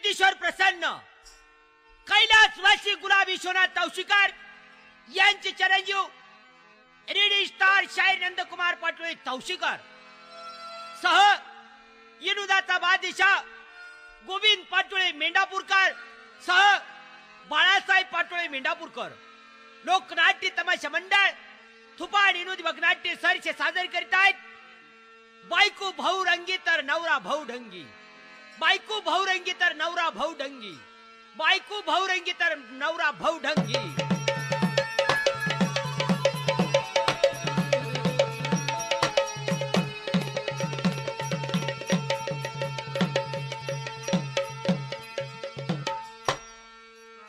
नंदीश्वर प्रसन्न, कैलासवासी गुलाब विश्वनाथ तौशिकर यांचे चिरंजीव रेडी स्टार शाहीर नंदकुमार पाटोळे तौशिकर सह विनोदाचा बादशाह गोविंद पाटोळे मेंढापूरकर सह बाळासाहेब पाटोळे मेंढापूरकर लोकनाट्य तमाशा मंडळ थुपाड विनोदी भगनाट्य सरसे सादर करीत आहेत. बायको भाऊ रंगी तर नवरा भाऊ ढंगी, बायको भाऊ रंगी तर नवरा भाऊ ढंगी, बायको भाऊ रंगी तर नवरा भाऊ ढंगी.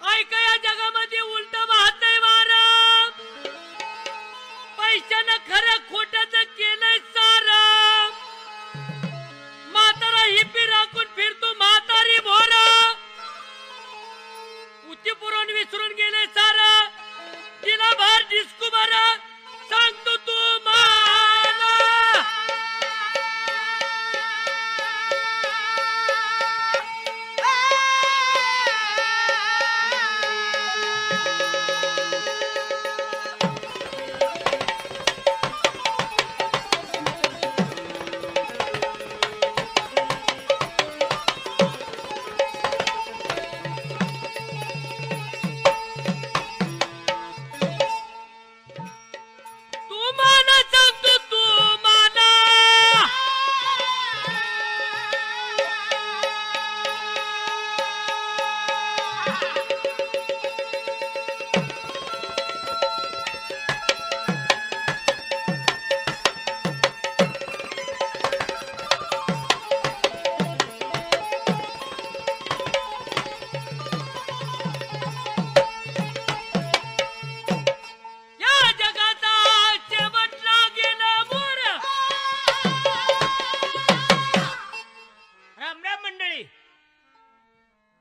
ऐका या जगामध्ये उलट वाहतय वारा, पैशानं खरं खोट्याचं केलंय सारा. म्हातारा हिप्पी राखून फिरतो म्हातारी भोरा, उची पुरवून विसरून गेले सारा. तिला भार डिस्को भरा सांगतो तू मला.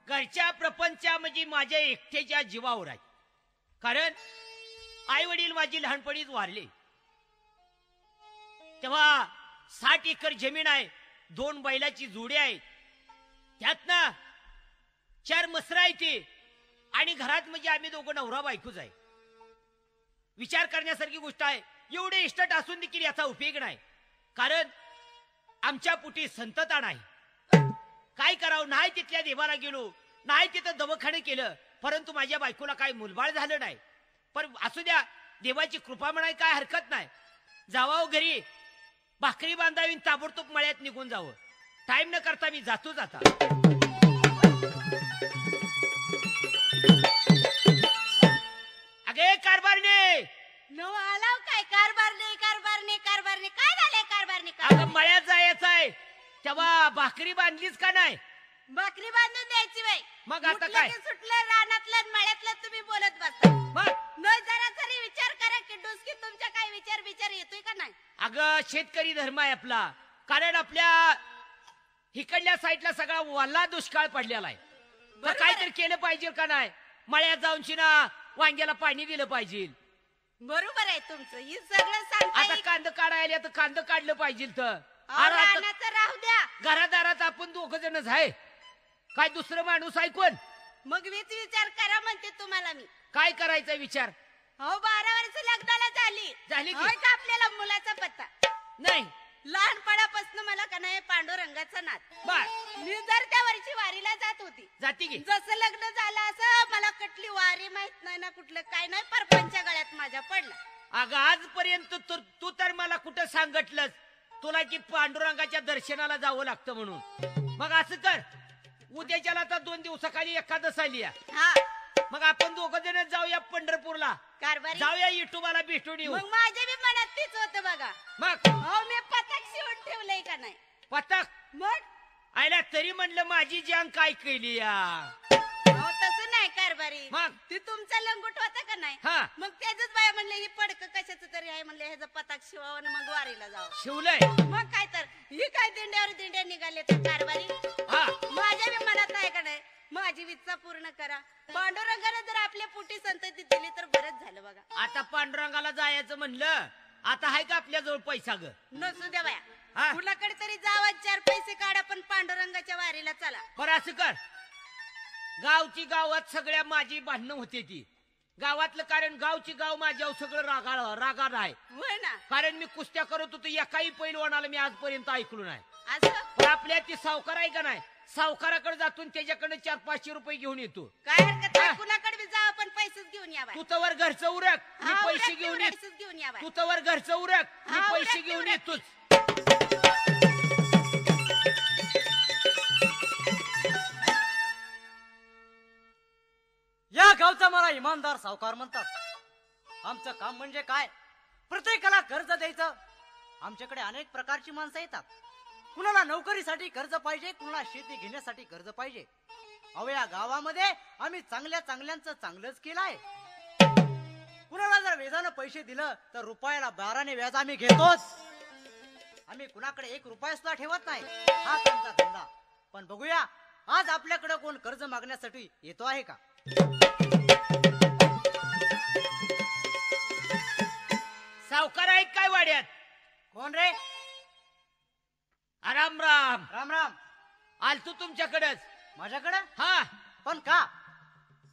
घरच्या प्रपंचामध्ये माझ्या एकट्याच्या जीवावर आहे. कारण आई वडील माझी लहानपणीच वारले. तेव्हा 60 एकर जमीन आहे, 2 बैलाची जोडी आहे, त्यातनं 4 मसरा आहे आणि घरात म्हणजे आम्ही दोघं नवरा बायकोच आहे. विचार करण्यासारखी गोष्ट आहे. एवढे इस्टेट असून देखील याचा उपयोग नाही, कारण आमच्या पोटी संतता नाही. काय करावं, नाही तिथल्या देवाला गेलो, नाही तिथं दवाखाने केलं, परंतु माझ्या बायकोला काय मुलबाळ झालं नाही. पण असू द्या, देवाची कृपा म्हणाय काय हरकत नाही. जावावं घरी, भाकरी बांधावी, ताबडतोब मळ्यात निघून जावं. टाइम न करता मी जातोच आता. अगे कारभारने नव आलाव काय कारभारने कारभारने कारभारने काय झाले कारभारने. अगं मळ्यात जायचं आहे, तेव्हा भाकरी बांधलीच का नाही? भाकरी बांधून द्यायची बाई. मग आता काय सुटलं रानातलं मळ्यातलं तुम्ही बोलत बसता. मग न जरा तरी विचार करा की डुसकी तुमच्या काय विचार येतोय का नाही. अगं शेतकरी धर्म आहे आपला, कारण आपल्या इकडल्या साईडला सगळा वल्ला दुष्काळ पडलेला आहे. तर काहीतरी केलं पाहिजे का नाही? मळ्यात जाऊन शिना वांग्याला पाणी दिलं पाहिजे. बरोबर आहे तुमचं, हे सगळं सांगता. आता कांद काढायला तर कांद काढलं पाहिजे. तर रानाचं राहू द्या, घरादारात आपण 2 जणच आहे, काय दुसरं माणूस आहे कोण? मग मीच विचार करा म्हणते तुम्हाला मी. काय करायचा विचार? हो 12 वर्ष लग्नाला झाली का आपल्याला मुलाचा पत्ता नाही? लहानपणापासून मला का नाही पांडुरंगाचा नाद. मी जर त्या वर्षी वारीला जात होती. जाती की जसं लग्न झालं असं मला कुठली वारी माहित नाही ना, कुठलं काय नाही, परपंच्या गळ्यात माझ्या पडला. अगं आजपर्यंत तू तर मला कुठं सांगितलंस तुला की पांडुरंगाच्या दर्शनाला जावं लागतं म्हणून. मग असं कर, उद्याच्याला आता 2 दिवसाखाली एकादश आली. मग आपण 2 जण जाऊया पंढरपूरला, कारभारी जाऊया युट्यूबाला भेटून येऊ. मग माझ्या बी मनात तेच होतं बघा. मग हो मी पथक शिवून ठेवलंय का नाही. पथक मग आयला तरी म्हणलं माझी जान काय केली या. हो तसं नाही कारभारी, मग ते तुमचा लंगोट होता का नाही. मग त्याच बाया म्हणले ही पडक कशाचं तरी आहे, म्हणले ह्याचं पथक शिवावं आणि मग वारीला जावं. शिवलंय मग काय तर ही काय दिंड्यावर दिंड्या निघाले तर कारभारी. माझ्या बी मनात आहे का नाही, माझी इच्छा पूर्ण करा. पांडुरंगाने जर आपल्या पोटी संतती दिली तर बरंच झालं बघा. आता पांडुरंगाला जायचं म्हणलं, आता आहे का आपल्या जवळ पैसा ग? नसू द्या बाया, कुणाकडे तरी जावा, 4 पैसे काढा, पण पांडुरंगाच्या वारीला चला. बरं असं कर, गावची गावात सगळ्या माझी भांडणं होते ती गावातलं कारण गावची गाव माझ्यावर सगळं रागाड आहे होय ना कारण मी कुस्त्या करत होतो एकाही पैलवानाला मी आजपर्यंत ऐकलो नाही असं पण आपल्या ती सावकार आहे का नाही सावकाराकडे जातून त्याच्याकडे 400-500 रुपये घेऊन येतो काय हरकत नाही हा. कुणाकडे बी जावं पण पैसेच घेऊन यावा तू तवर घरचं उरक मी हा, पैसे उरक घेऊन तेवढे येत पैसेच घेऊन यावा तू तवर घरचं उरक मी हा, पैसे उरक घेऊन तेवढे. येतोच या गावचा मला इमानदार सावकार म्हणतात. आमचं काम म्हणजे काय, प्रत्येकाला कर्ज द्यायचं. आमच्याकडे अनेक प्रकारची माणसं येतात. कुणाला नोकरीसाठी कर्ज पाहिजे, कुणाला शेती घेण्यासाठी कर्ज पाहिजे. अहो या गावामध्ये आम्ही चांगल्या चांगल्यांचं चांगलंच केलं आहे. कुणाला जर व्याजानं पैसे दिलं तर रुपयाला 12ने व्याज आम्ही घेतोच. आम्ही कुणाकडे 1 रुपया सुद्धा ठेवत नाही. हा आमचा धंदा. पण बघूया आज आपल्याकडे कोण कर्ज मागण्यासाठी येतो आहे का. सावकार आहेत काय वाड्यात कोण रे. राम राम राम राम. आलतो तुमच्याकडेच माझ्याकडे. हा पण का.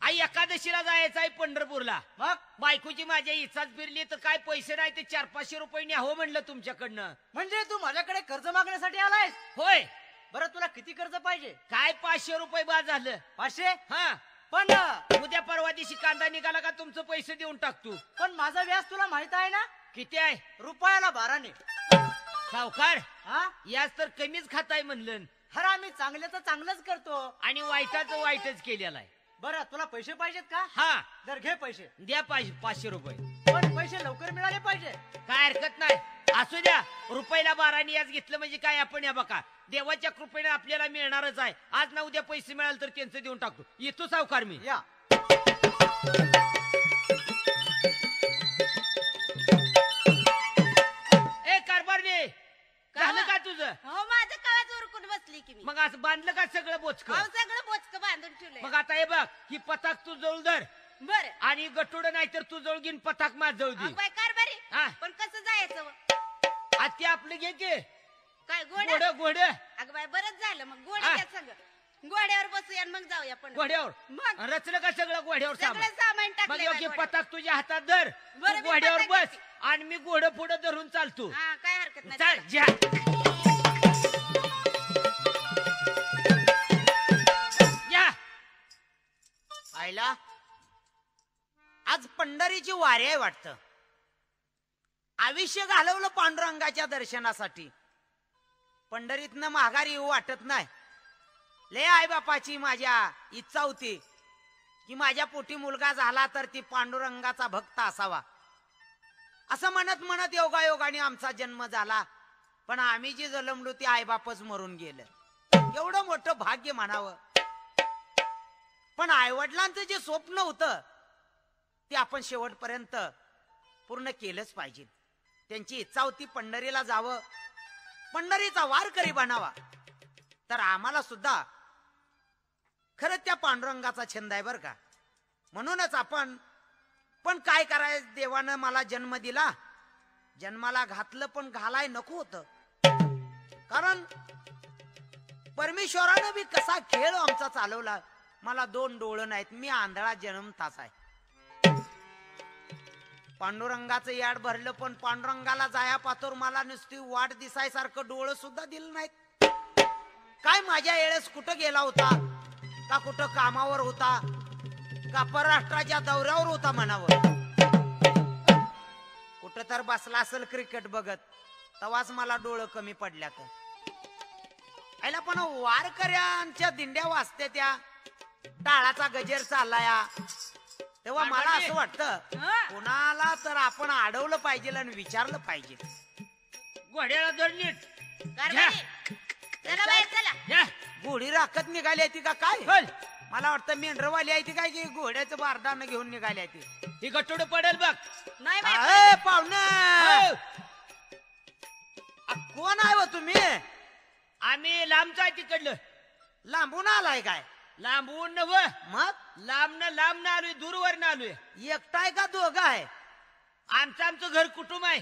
आई एकादशीला जायचं आहे पंढरपूरला मग बायकोची माझ्या इच्छाच फिरली तर काय पैसे नाही ते 400-500 रुपये न्यावं म्हणलं तुमच्याकडनं म्हणजे तू माझ्याकडे कर्ज मागण्यासाठी आलायस. होय बरं तुला किती कर्ज पाहिजे. काय 500 रुपये बाद झालं 500. हा पण उद्या परवा दिवशी कांदा निघाला का तुमचं पैसे देऊन टाकतो पण माझा व्याज तुला माहित आहे ना. किती आहे रुपयाला 12ने. सावकार हा याच तर कमीच खाताय म्हणलं हर आम्ही चांगल्याचं चांगलंच करतो. आणि वाईटाचं वाईटच केलेलं आहे. बरं तुला पैसे पाहिजेत का. हा जर घे पैसे. द्या 500 रुपये पण पैसे लवकर मिळाले पाहिजे. काय हरकत नाही असू द्या रुपयाला 12ने याच घेतलं म्हणजे काय आपण या बघा देवाच्या कृपेने आपल्याला मिळणारच आहे. आज ना उद्या पैसे मिळाले तर त्यांचं देऊन टाकतो. येतो सावकार मी. या ए कारभारने झालं का तुझं. हो माझं कवाच उरकून बसली की मी मग असं बांधलं का सगळं बोचक. अहो सगळं बोचकं बांधून ठेवलंय. मग आता हे बघ ही पताक तू जवळ धर बर आणि गटोड नाही तर तू जवळ घेऊन पताक माझ जवळ दे. बाय कारभारी हा. पण कसं जायचं व? आज ते आपलं घे की काय घोड घोडा घोड अगं बाय बरंच झालं मग घोडे हा. घ्या सगळं घोड्यावर बसूया आणि मग जाऊया पण घोड्यावर मग रचलं का सगळं घोड्यावर सगळं सामान. सामान मग टाकलंय योग्य बाय घोड्यावर. पताक तुझ्या हातात धर बरं, तू मी घोड्यावर पताक बस घेते. आणि मी घोडं पुढं धरून चालतो. हा काय हरकत नाही चाल चला. ज्या या आईला आज पंढरीची वारी आहे वाटतं. आयुष्य घालवलं पांडुरंगाच्या दर्शनासाठी. पंढरीतनं माघारी येऊ वाटत नाही. लय आई बापाची माझ्या इच्छा होती की माझ्या पोटी मुलगा झाला तर ती पांडुरंगाचा भक्त असावा. असं म्हणत म्हणत योगायोगाने आमचा जन्म झाला. पण आम्ही जी जन्मलो ती आईबापच मरून गेलं. एवढं मोठं भाग्य म्हणावं. पण आईवडिलांचं जे स्वप्न होतं ते आपण शेवटपर्यंत पूर्ण केलंच पाहिजे. त्यांची इच्छा होती पंढरीला जावं, पंढरीचा वारकरी बनावा. तर आम्हाला सुद्धा खरंच त्या पांडुरंगाचा छंद आहे बर का. म्हणूनच आपण पण काय करायचं देवानं मला जन्म दिला. जन्माला घातलं पण घालाय नको होतं. कारण परमेश्वरानं बी कसा खेळ आमचा चालवला. मला 2 डोळं नाहीत. मी आंधळा जन्मताच आहे. पांडुरंगाचं याड भरलं पण पांडुरंगाला जाया पातोर मला नुसती वाट दिसायसारखं डोळं सुद्धा दिलं नाहीत. काय माझ्या वेळेस कुठं गेला होता का कुठं कामावर होता का परराष्ट्राच्या दौऱ्यावर होता म्हणावं. कुठं तर बसला असेल क्रिकेट बघत तेव्हाच मला डोळं कमी पडल्यात. आयला पण वारकऱ्यांच्या दिंड्या वाजते त्या टाळाचा गजेर चाललाया तेव्हा मला असं वाटतं हा. कोणाला तर आपण अडवलं पाहिजे आणि विचारलं पाहिजे. घोड्याला धर नीट कारभारी चला बाई चला. या घोडी राखत निघाली ती का काय. चल मला वाटतं मेंढरवाली आहे ती काय की घोड्याचं बारदानं घेऊन निघाली ती. ही गटोड पडेल बघ. नाही बाई पाहुणं हो. कोण आहे हो तुम्ही. आम्ही लांबच आहे तिकडलं. लांबून आलाय काय. लांबून नव मग लांब आलोय दूरवर आलोय. एकटाय का दोघं आहे. आमचं घर कुटुंब आहे.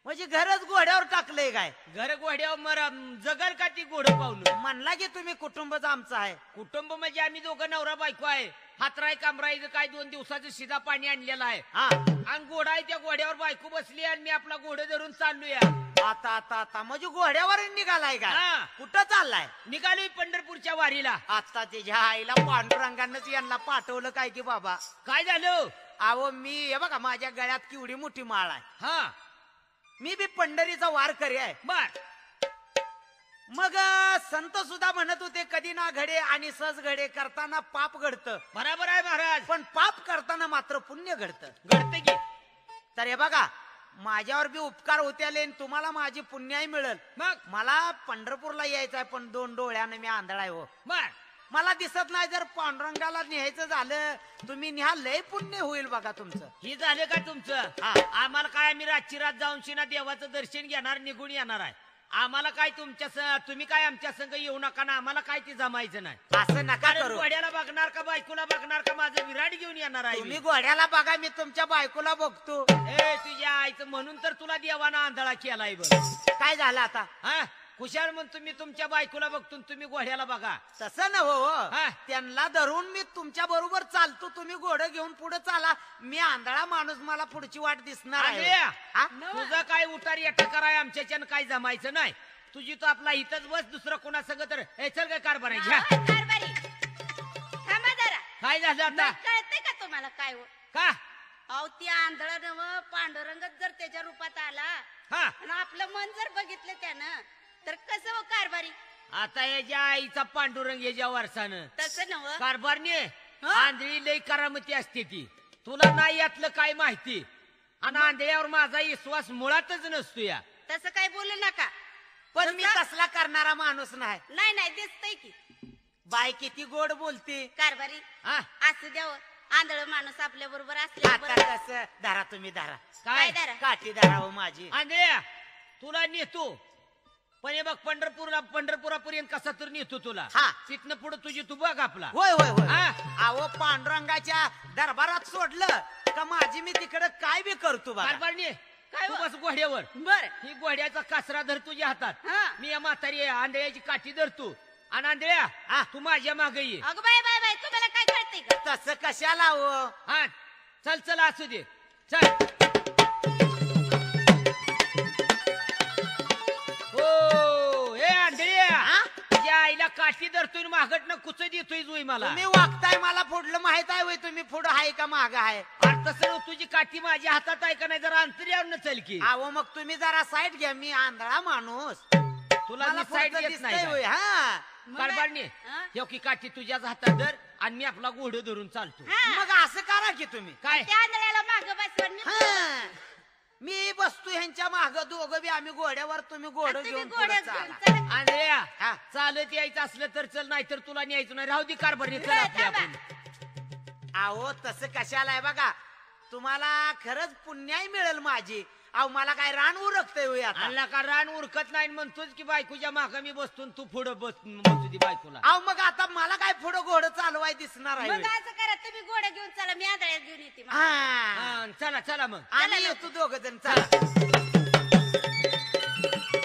म्हणजे घरच घोड्यावर टाकलंय काय? घर घोड्यावर जगल का ती घोडं पावलं? म्हणला की तुम्ही कुटुंबच आमचं आहे. कुटुंब म्हणजे आम्ही दोघं नवरा बायको आहे. हातराय कामरायचं काय 2 दिवसाचं शिदा पाणी आणलेलं आहे. हा आणि घोडा आहे, त्या घोड्यावर बायको बसली आणि मी आपला घोडं धरून चाललोय. आता आता आता म्हणजे घोड्यावर निघालाय का? हा. कुठं चाललाय? निघालोय पंढरपूरच्या वारीला. आता त्याच्या आईला पांडुरंगानंच यांना पाठवलं काय की बाबा? काय झालं? अहो मी हे बघा माझ्या गळ्यात केवढी मोठी माळ आहे. हा मी बी पंढरीचा वारकरी आहे. बर. मग संत सुद्धा म्हणत होते कधी ना घडे आणि सहज घडे, करताना पाप घडतं बरोबर आहे महाराज. पण पाप करताना मात्र पुण्य घडतं. घडते की. तर हे बघा माझ्यावर बी उपकार होते आले आणि तुम्हाला माझी पुण्याही मिळेल. मग मला पंढरपूरला यायचं आहे पण 2 डोळ्यानं मी आंधळा आहे हो. बर. मला दिसत नाही. जर पांडुरंगाला न्यायचं झालं तुम्ही न्या, लय पुण्य होईल बघा तुमचं. हे झालं का तुमचं? हा. आम्हाला काय, आम्ही रातची रात जाऊन शिना देवाचं दर्शन घेणार, निघून येणार आहे. आम्हाला काय तुम्ही काय आमच्या संग येऊ नका ना, आम्हाला काय ते जमायचं नाही. असं नका कारण करू. घोड्याला बघणार का बायकोला बघणार का, माझं विराट घेऊन येणार आहे तुम्ही मी. घोड्याला बघा, मी तुमच्या बायकोला बघतो. ए तुझ्या आईचं म्हणून तर तुला देवानं आंधळा केलाय बघ. काय झालं आता? हा खुशाल म्हणून तुम्ही तुमच्या बायकोला बघतो, तुम्ही घोड्याला बघा. तसं न हो. हा. त्यांना धरून मी तुमच्या बरोबर चालतो, तुम्ही घोडं घेऊन पुढे चाला. मी आंधळा माणूस, मला पुढची वाट दिसणार आहे. आंधळ्या, हा? तुझं काय उतार येटा कराय आमच्याच्यानं काय जमायचं नाही. तुझी तो आपला इथंच बस, दुसरं कोणा सगळं तर हे चल काय कारभार आहे. अहो, कारभारी थांबा जरा. काय झालं आता? मग कळतंय का तुम्हाला काय हो? का? अहो ती आंधळा नव पांडुरंगच जर त्याच्या रूपात आला हा आणि आपलं मन जर बघितलं त्यानं तर कसं हो कारभारी? आता याच्या आईचा पांडुरंग याच्या वारसानं तसं नव कारभारने हा? आंधळी लई करामती असते ती. तुला नाही यातलं काय माहिती. आणि आंधळ्यावर माझा विश्वास मुळातच नसतो या. तसं काय बोलू नका. पण मी तसं- तसला करणारा माणूस नाही. नाही नाही दिसतंय की बाय किती गोड बोलते. कारभारी. हा असं द्यावं, आंधळ माणूस आपल्या बरोबर आता असल्या कसं धरा तुम्ही धरा, काय काय धरा? काठी धरा हो माझी. आंधळ्या तुला नेतो, पण हे बघ पंढरपुरापर्यंत कसा तर नेतो तुला. हा. तिथनं पुढे तुझी तू बघ आपला. होय होय होय. हा. अहो पांडुरंगाच्या दरबारात सोडलं का माझी मी तिकडे काय बी करतो बघा. कारभारने काय तू हो? बस घोड्यावर. बर. ही घोड्याचा कासरा धर तुझ्या हातात. हा. मी या म्हातारी आंधळ्याची काठी धरतो. आणि आंधळ्या हा. तू माझ्या मागे ये. अगं बाय बाय बाय, तुम्हाला काय कळतंय का? तसं कशाला हो? हा चल चल असू दे चल. हो हे आंधळ्या हा? तुझ्या आईला काठी धरतोय, मागटनं कुच देतोय जुई मला. तुम्ही वागताय मला पुढलं माहित आहे होय? तुम्ही पुढं आहे का माग आहे? अरे तसं तुझी काठी माझ्या हातात आहे का नाही, जरा अंतर्यावर चल की. अहो मग तुम्ही जरा साईड घ्या, मी आंधळा माणूस, तुला मला मी साईड पुढचं देत दिसतंय नाही होय. का? हा कारभारने हा? ठेव की काठी तुझ्याच हातात धर आणि मी आपला घोडं धरून चालतो. हा. मग असं करा की तुम्ही. काय त्या आंधळ्याला मागं बसवा. हा. मी बसतो ह्यांच्या माग, दोघं बी आम्ही घोड्यावर, तुम्ही घोडं तुम्ही घेऊन घोड्या पुढं घेऊन चाला. चला. आंधळ्या हा. चालत यायचं असलं तर चल, नाही तर तुला न्यायचं नाही. राहू दे कारभारने, चल बरं, आपल्या थांबा. आपण. अहो तसं कशाला आहे बघा, तुम्हाला खरंच पुण्याही मिळेल माझी. अहो मला काय रान उरकतंय होय आता. आणला का रान उरकत नाही म्हणतोच की बायकोच्या माग मी बसतो आणि तू पुढं बस म्हणतो ती बायकोला. अहो मग आता मला काय पुढं घोडं चालवाय दिसणार आहे मग होय? असं करा, तुम्ही गोड्या घेऊन चला, मी आंधळ्यात घेऊन येते मग. हा. हा, चला चला मग. आम्ही येतो दोघ जण. चला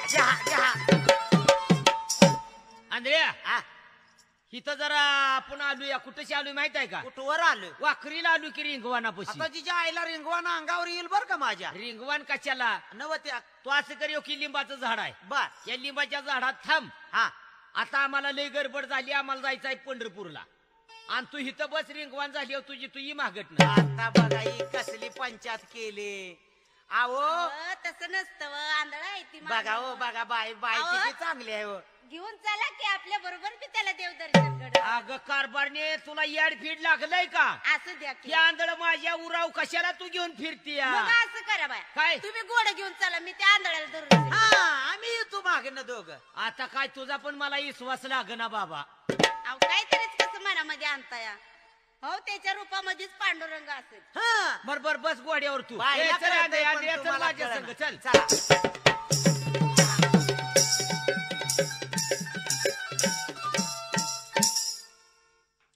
चहा चहा. आंधळ्या हा, इथं जरा आपण आलोया. कुठेशी आलोय माहित आहे का? कुठवर आलोय? वाखरीला आलो की रिंगवानापाशी. आता तिच्या आईला रिंगवाना अंगावर येईल बर का माझ्या. रिंगवान कशाला? नवत्या तो असं करी की लिंबाचं झाड आहे, बर. या लिंबाच्या झाडात थांब. हा आता आम्हाला लय गडबड झाली, आम्हाला जायचं आहे पंढरपूरला. आणि तू इथं बस, रिंगवान झाली तुझी तू मागत ना. आता बघा ही कसली पंचायत केली. अहो तसं नसतं व, आंधळा आहे ती बघा हो, माणूस. बघा बाय बाय अहो. किती चांगली आहे हो. घेऊन चला की आपल्या बरोबर बी त्याला देवदर्शन घड. अगं कारभारने तुला याड फीड लागलंय का? असं द्या की. या आंधळ माझ्या उराव कशाला तू घेऊन फिरती मग असं करा बाय, काय? तुम्ही गोड घेऊन चला, मी त्या आंधळ्याला धरून येते. हा आम्ही येतो मागणं दोघं. आता काय तुझा पण मला विश्वास लागना बाबा. अहो काहीतरीच कसं मनामध्ये आणताय. हो त्याच्या रूपामध्येच पांडुरंग असेल. हा बर बर बस गोड्यावर तू. बायला ए, चल कळतंय आंधळ्या, पण आंधळ्या, चल तुम्हाला माझ्या कळेना. संग चल. चला.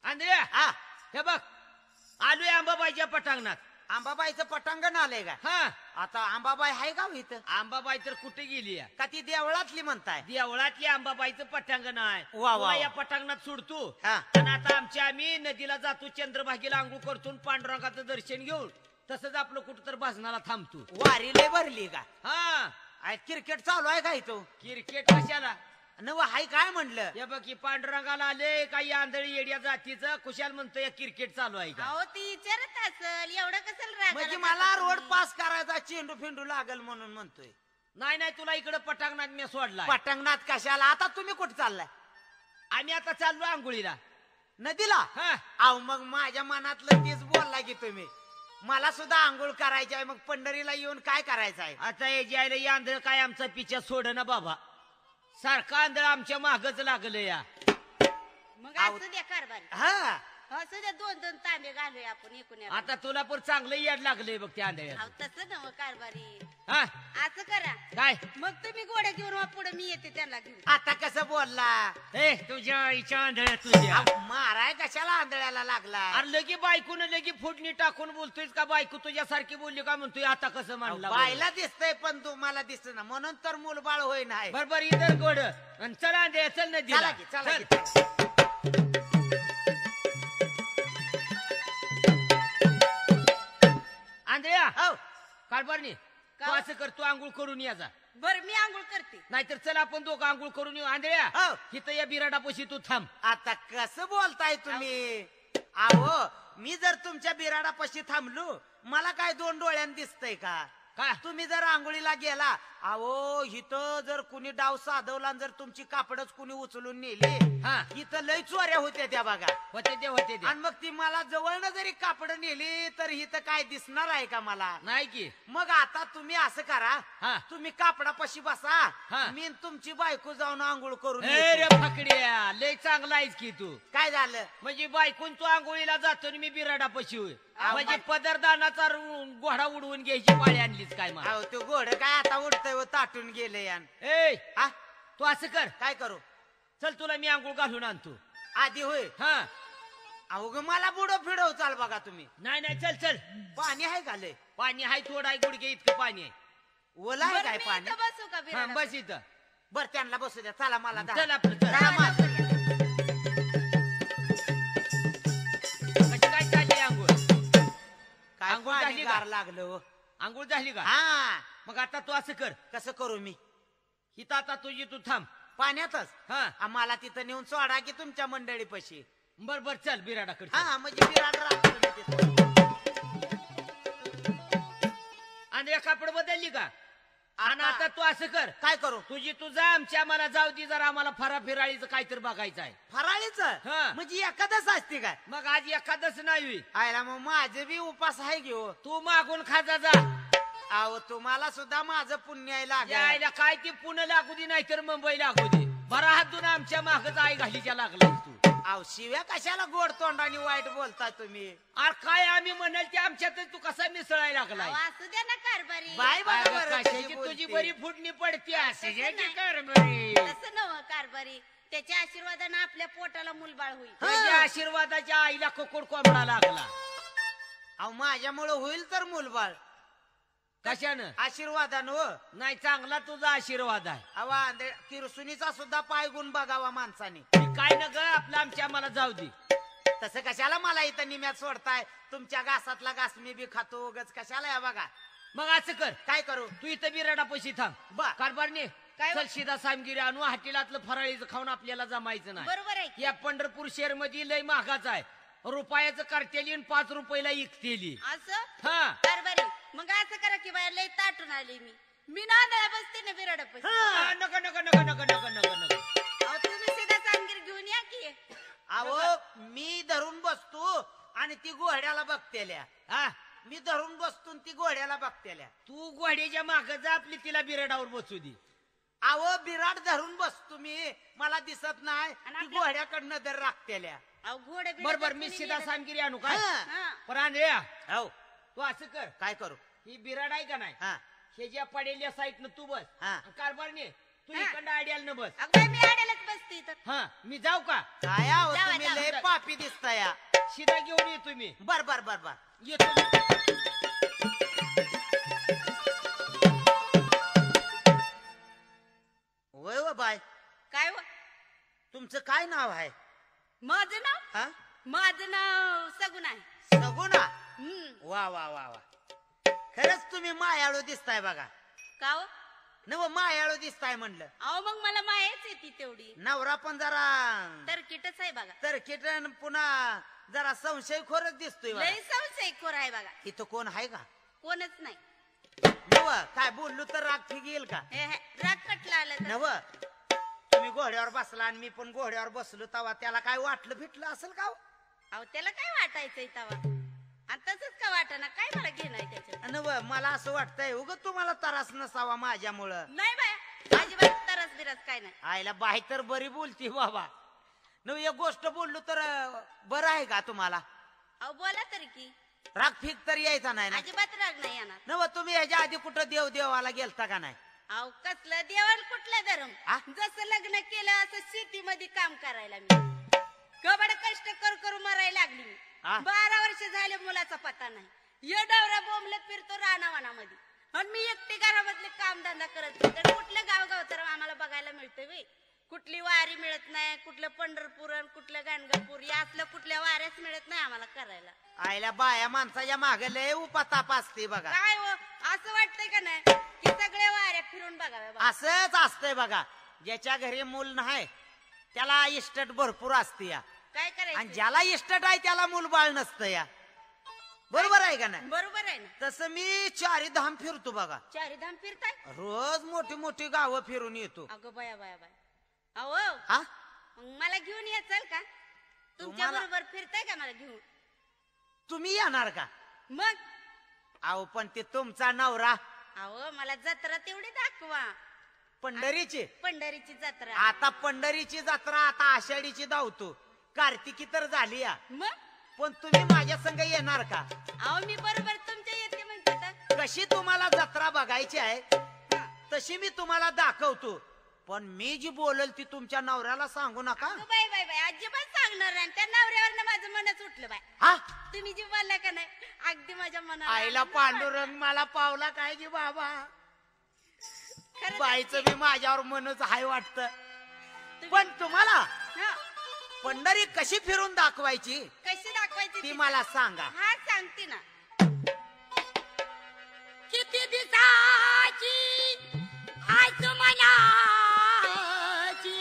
आंधळ्या हा हे बघ, आलोय अंबाबाईच्या पटांगणात. आंबाबाईचं पटांगण आलंय का हा आता आंबाबाई आहे का हो इथं आंबाबाई तर कुठे गेली या? का ती देवळातली म्हणताय देवळातली आंबाबाईचं पटांगण आहे. वा, वा, तुला वा. या पटांगणात सोडतो हा. आणि आता आम्ही नदीला जातो, चंद्रभागेला आंघोळ करतो, पांडुरंगाचं दर्शन घेऊन तसंच आपलं कुठं तर भाजनाला थांबतो. वारी लय भरली का हा क्रिकेट चालू आहे का इथं क्रिकेट कशाला? नव हाय काय म्हणलं हे बघ की पांडुरंगाला आले काही आंधळी येड्या जातीचं कुशाल म्हणतोय क्रिकेट चालू आहे का? अहो ती विचारत असल एवढं कसं राग म्हणजे आला मला का रोड तुम्ही? पास करायचा चेंडू फेंडू लागल म्हणून म्हणतोय नाही नाही तुला इकडे पटांगणात मी सोडला. पटांगणात कशाला आता तुम्ही कुठे चाललाय आम्ही आता चाललो आंघोळीला. नदीला हा अहो मग माझ्या मनातलं तेच बोलला की तुम्ही मला सुद्धा आंघोळ करायची आहे मग पंढरीला येऊन काय करायचं आहे आता हे जे आहे ना, आंधळ काय आमचा पिछा सोड ना बाबा, सारखा आंधळ आमच्या मागच लागलं या. मग असं द्या कारभारी हा असं द्या 2-2 तांबे घालूया आपण एकूण एक. आता तुला पण चांगलं याड लागलंय बघ त्या आंधळ्या. अहो तसं नव कारभारी हा असं करा काय मग तुम्ही गोड्या घेऊन पुढे मी येते त्यांना घेऊन. आता कसं बोलला ए तुझ्या इच्छा आंधळ्या तुझ्या. अहो, माराय कशाला आंधळ्याला लागला अरे लगी बायकून लगी फुटणी टाकून बोलतोय का? बायको तुझ्यासारखी बोलली का म्हणतोय आता कसं म्हणला? बायला दिसतंय पण तुम्हाला दिसत ना म्हणून तर मूलबाळ होई नाही बरोबर इधर गोड आणि चला दे चल ना चला की चला की आंधळ्या हो कारभारनी का? तू असं कर, तू आंघोळ करून या जा. बरं मी आंघोळ करते. नाहीतर चल आपण दोघं आंघोळ करून येऊ. आंधळ्या हो. इथं या बिराडापाशी तू थांब. आता कसं बोलताय तुम्ही अहो मी जर तुमच्या बिराडापाशी थांबलो मला काय 2 डोळ्यान दिसतंय का का तुम्ही जर आंघोळीला गेला अहो इथं जर कुणी डाव साधवला आणि जर तुमची कापडच कुणी उचलून नेली हा इथं लय चोऱ्या होत्या त्या बघा होते ते आणि मग ती मला जवळनं जरी कापड नेली तर इथं काय दिसणार आहे का मला नाही की. मग आता तुम्ही असं करा हा. तुम्ही कापडापाशी बसा हा. मी आणि तुमची बायको जाऊन आंघोळ करून ए रे येतो. फकड्या लय चांगला आहेस की तू. काय झालं म्हणजे बायकून तू आंघोळीला जातो आणि मी बिराडापाशी होय. अहो, म्हणजे पदरदानाचा घोडा उडवून घ्यायची पाळी आणलीच काय मला? अहो तो घोड काय आता उडतय व ताटून गेले यान ए हा तू असं कर, काय करू चल तुला मी आंघोळ घालून आणतो. आधी होय हा अहो ग मला बुडो फिडव चाल बघा तुम्ही नाही नाही चल चल. पाणी आहे का लय पाणी आहे थोडं आहे, गुडघे इतकं पाणी आहे. ओला आहे बरं, काय मी पाणी इथं बसू का हा बिराडात? बस इथं. बर त्यांना बसू द्या चला मला दा- चल आपलं चल. चला, चला, माझं. लवकर या. कशी काय चालली आंघोळ? काय आंघोळ पाणी झाली का? गार लागलं हो. आंघोळ झाली का? हा मग आता तू असं कर, कसं करू मी इथं आता तुझी तू थांब. पाण्यातच हा आम्हाला तिथं नेऊन सोडा की तुमच्या मंडळी पशी बर बर चल बिराडाकडे चल. हा म्हणजे बिराड राहतो मी तिथं. आणि एक कापड बदलली का? आणि आता तू असं कर, काय करू तुझी तू जा, आमच्या आम्हाला जाऊ दे जरा, आम्हाला फरा फिराळीचं काहीतरी बघायचं आहे. फराळीच हा. म्हणजे एखादच असते काय मग आज एखादच नाही होईल. आयला मग माझे बी उपास आहे घेऊ तू मागून खाजा जा. अहो तुम्हाला सुद्धा माझं पुण्य आहे लागलं यायला काय ती पुणे लागू दे नाहीतर मुंबई लागू दे, बरा हातून आमच्या मागच आई घालीच्या लागलाय तू. अहो शिव्या कशाला गोड तोंडाने वाईट बोलता तुम्ही अरे काय आम्ही म्हणाल ते आमच्यात तू कसा मिसळायला लागलाय? अहो, असू द्या ना कारभारी. बाय बघा अगं, बरं कशाची कशी तुझी बोलते. बरी फुटणी पडते अशी तसं जे की नाही. कारभारी. तसं नव कारभारी त्याच्या आशीर्वादानं आपल्या पोटाला मूलबाळ होईल. तुझ्या आशीर्वादाच्या आईला कोकोड कोंबडा लागला. अहो माझ्यामुळे होईल तर मुलबाळ कशानं? आशीर्वादानं हो नाही चांगला तुझा आशीर्वाद आहे. अवा किरसुनीचा सुद्धा पाय गुण बघावा माणसाने काय न ग आपलं आमच्या आम्हाला जाऊ दे. तसं कशाला मला इथं निम्यात सोडताय तुमच्या घासातला घास मी बी खातो उगाच कशाला या बघा मग असं कर, काय करू तू इथं बिराडा पैसे थांब. बर. कारभारने काय चल सीधा सामगिरी आणू, हाटीलातलं फराळीचं खाऊन आपल्याला जमायचं नाही. बरोबर आहे की? या पंढरपूर शहर मध्ये लय महागाच आहे. रुपयाचं करतेली आणि 5 रुपयाला इकतेली. असं हा कारभारी मग असं करा की बाहेर लय ताटून आली मी नांदळा बसते ना बिराडा पैसे. हा, नका नका नका नका नका नका नका. अहो, तुम्ही सीधा सांगीर घेऊन या की. अहो मी धरून बसतो आणि ती घोड्याला बघतेल्या हा मी धरून बसतो आणि ती घोड्याला बघतेल्या तू घोड्याच्या माग जा, आपली तिला बिराडावर बसू दे. अहो बिराड धरून बसतो मी मला दिसत नाही आणि ती आपल्या- घोड्याकडनं धर राखतेल्या अहो घोडे बिडे बरोबर तर मी कोणी सीधा नेलं. सामगिरी आणू काय? हा. हा. पण आणल्या हो तू असं कर, काय करू ही बिराड आहे का नाही, हा हे ज्या पडेल्या साईडनं तू बस. हा. कारभारने तू हा. इकडं आड्याला बस. अगं बाई, मी आड्यालाच बसते इथं. हा मी जाऊ का? काय आहो जावा, तुम्ही जावा. लय पापी दिसताय सीधा घेऊन येतो मी. बर बर बर बर येतो. वय व बाय, काय व? तुमचं काय नाव आहे? माझं नाव हा? माझं नाव सगुण आहे. सगुणा. हम्म. वा वा वा वा, खरंच तुम्ही मायाळू दिसताय बघा. का व? नव मायाळू दिसताय म्हणलं. अहो मग मला मायाच येते तेवढी. नवरा पण जरा तर किटच आहे बघा. तर किटन पुन्हा जरा संशयखोरच दिसतोय बघा. लय संशयखोर आहे बघा. इथं कोण आहे का? कोणच नाही. नव काय बोललो तर राग फिग येईल का? राग कटला आला तर. नव तुम्ही घोड्यावर बसला आणि मी पण घोड्यावर बसलो तवा त्याला काय वाटलं फिटलं असेल का? अहो त्याला काय वाटायचंय तवा? आणि तसंच का वाटाना? काय मला घेणं आहे त्याच्यात? नव मला असं वाटतंय उग तुम्हाला त्रास नसावा माझ्यामुळं. नाही बाया, अजिबात तरस बिरस काय नाही. आईला बाई तर बरी बोलती बाबा. नव एक गोष्ट बोललो तर बरं आहे का तुम्हाला? अहो बोला तरी की. राग फिक तर यायचा नाही ना? अजिबात राग नाही येणार. नव तुम्ही ह्याच्या आधी कुठं देवाला गेलता का नाही? अहो कसलं देवान कुठलं धर्म? आ? जसं लग्न केलं असं शेतीमध्ये काम करायला मी कबड कष्ट करू मरायला लागली मी. आ? 12 वर्ष झाले मुलाचा पत्ता नाही. ये डावरा बोंबलत फिरतो रानावनामध्ये आणि मी एकटी घरामधले काम धंदा करत फिरते. कुठलं गाव तर आम्हाला बघायला मिळतं वे? कुठली वारी मिळत नाही, कुठलं पंढरपूर आणि कुठलं गाणगापूर या असलं कुठल्या वाऱ्याच मिळत नाही आम्हाला करायला. आईला बाया माणसाच्या मागे लय उपाताप असते बघा. काय हो असं वाटतंय का नाही की सगळ्या वाऱ्या फिरून बघाव्या बघा. असंच असतंय बघा. ज्याच्या घरी मूल नाही त्याला इस्टेट भरपूर असते या, काय आणि करायचं? ज्याला इस्टेट आहे त्याला मूल बाळ नसतं या. बरोबर आहे का नाही? बरोबर आहे ना. तसं मी चारी धाम फिरतो बघा. चारी धाम फिरताय? रोज मोठी मोठी गावं फिरून येतो. अगं बाया बाया बाया. अहो हा मग मला घेऊन याचाल का? तुमच्या तुम्हाला- बरोबर फिरताय का मला घेऊन? तुम्ही येणार का? मग अहो पण ते तुमचा नवरा अहो मला जत्रा तेवढी दाखवा. पंढरीची. पंढरीची जत्रा. आता पंढरीची जत्रा आता आषाढीची धावतो. कार्तिकी तर झाली या. मग पण तुम्ही माझ्या संग येणार का? अहो मी बरोबर तुमच्या येते म्हणते तर. कशी तुम्हाला जत्रा बघायची आहे तशी मी तुम्हाला दाखवतो. पण मी जी बोलल ती तुमच्या नवऱ्याला सांगू नका. अगं बाय बाय बाय अजिबात सांगणार नाही. त्या नवऱ्यावर माझं मनच उठलं बाय. हा तुम्ही जी बोलला का नाही अगदी माझ्या मनाला आईला आनंद पांडुरंग मला पावला काय की बाबा. वाटला. खरंच बाईचं बी माझ्यावर मनच हाय वाटत. पण तुम्हाला हा, पंढरी कशी फिरून दाखवायची कशी दाखवायची ती मला सांगा. हा सांगते ना. किती दिवसाची आज मनाची,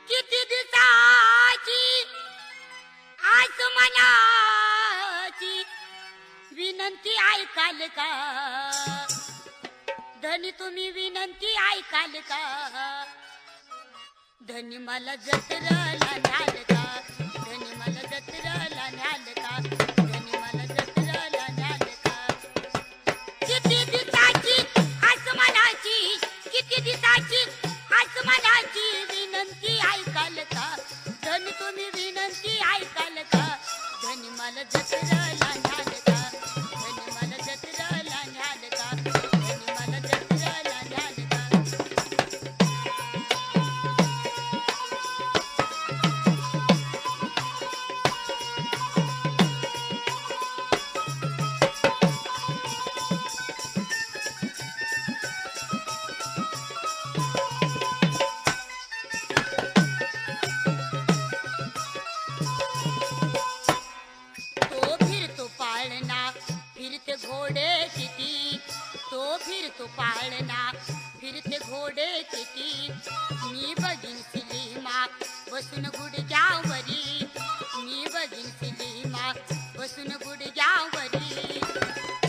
किती दिवसाची आज मनाची विनंती ऐकाल का? धनी तुम्ही विनंती ऐकाल का? धनी मला जत्रेला न्याल का? धनी मला जत्रेला न्याल का? धनी मला जत्रेला न्याल का? किती दिवसाची आसमानाची, किती दिवसाची आसमानाची विनंती ऐकाल का? धनी तुम्ही विनंती ऐकाल का? धनी मला जत्रेला न्याल का? धनी मला जत्रेला न्याल का? धनी मला जत्रेला न्याल का? तो फिरतो पाळणा फिरते घोडे किती, तो फिरतो पाळणा फिरते घोडे किती. मी बघीन सिलीमा बसून गुडघ्यावरी, मी बघीन सिलीमा बसून गुडघ्यावरी.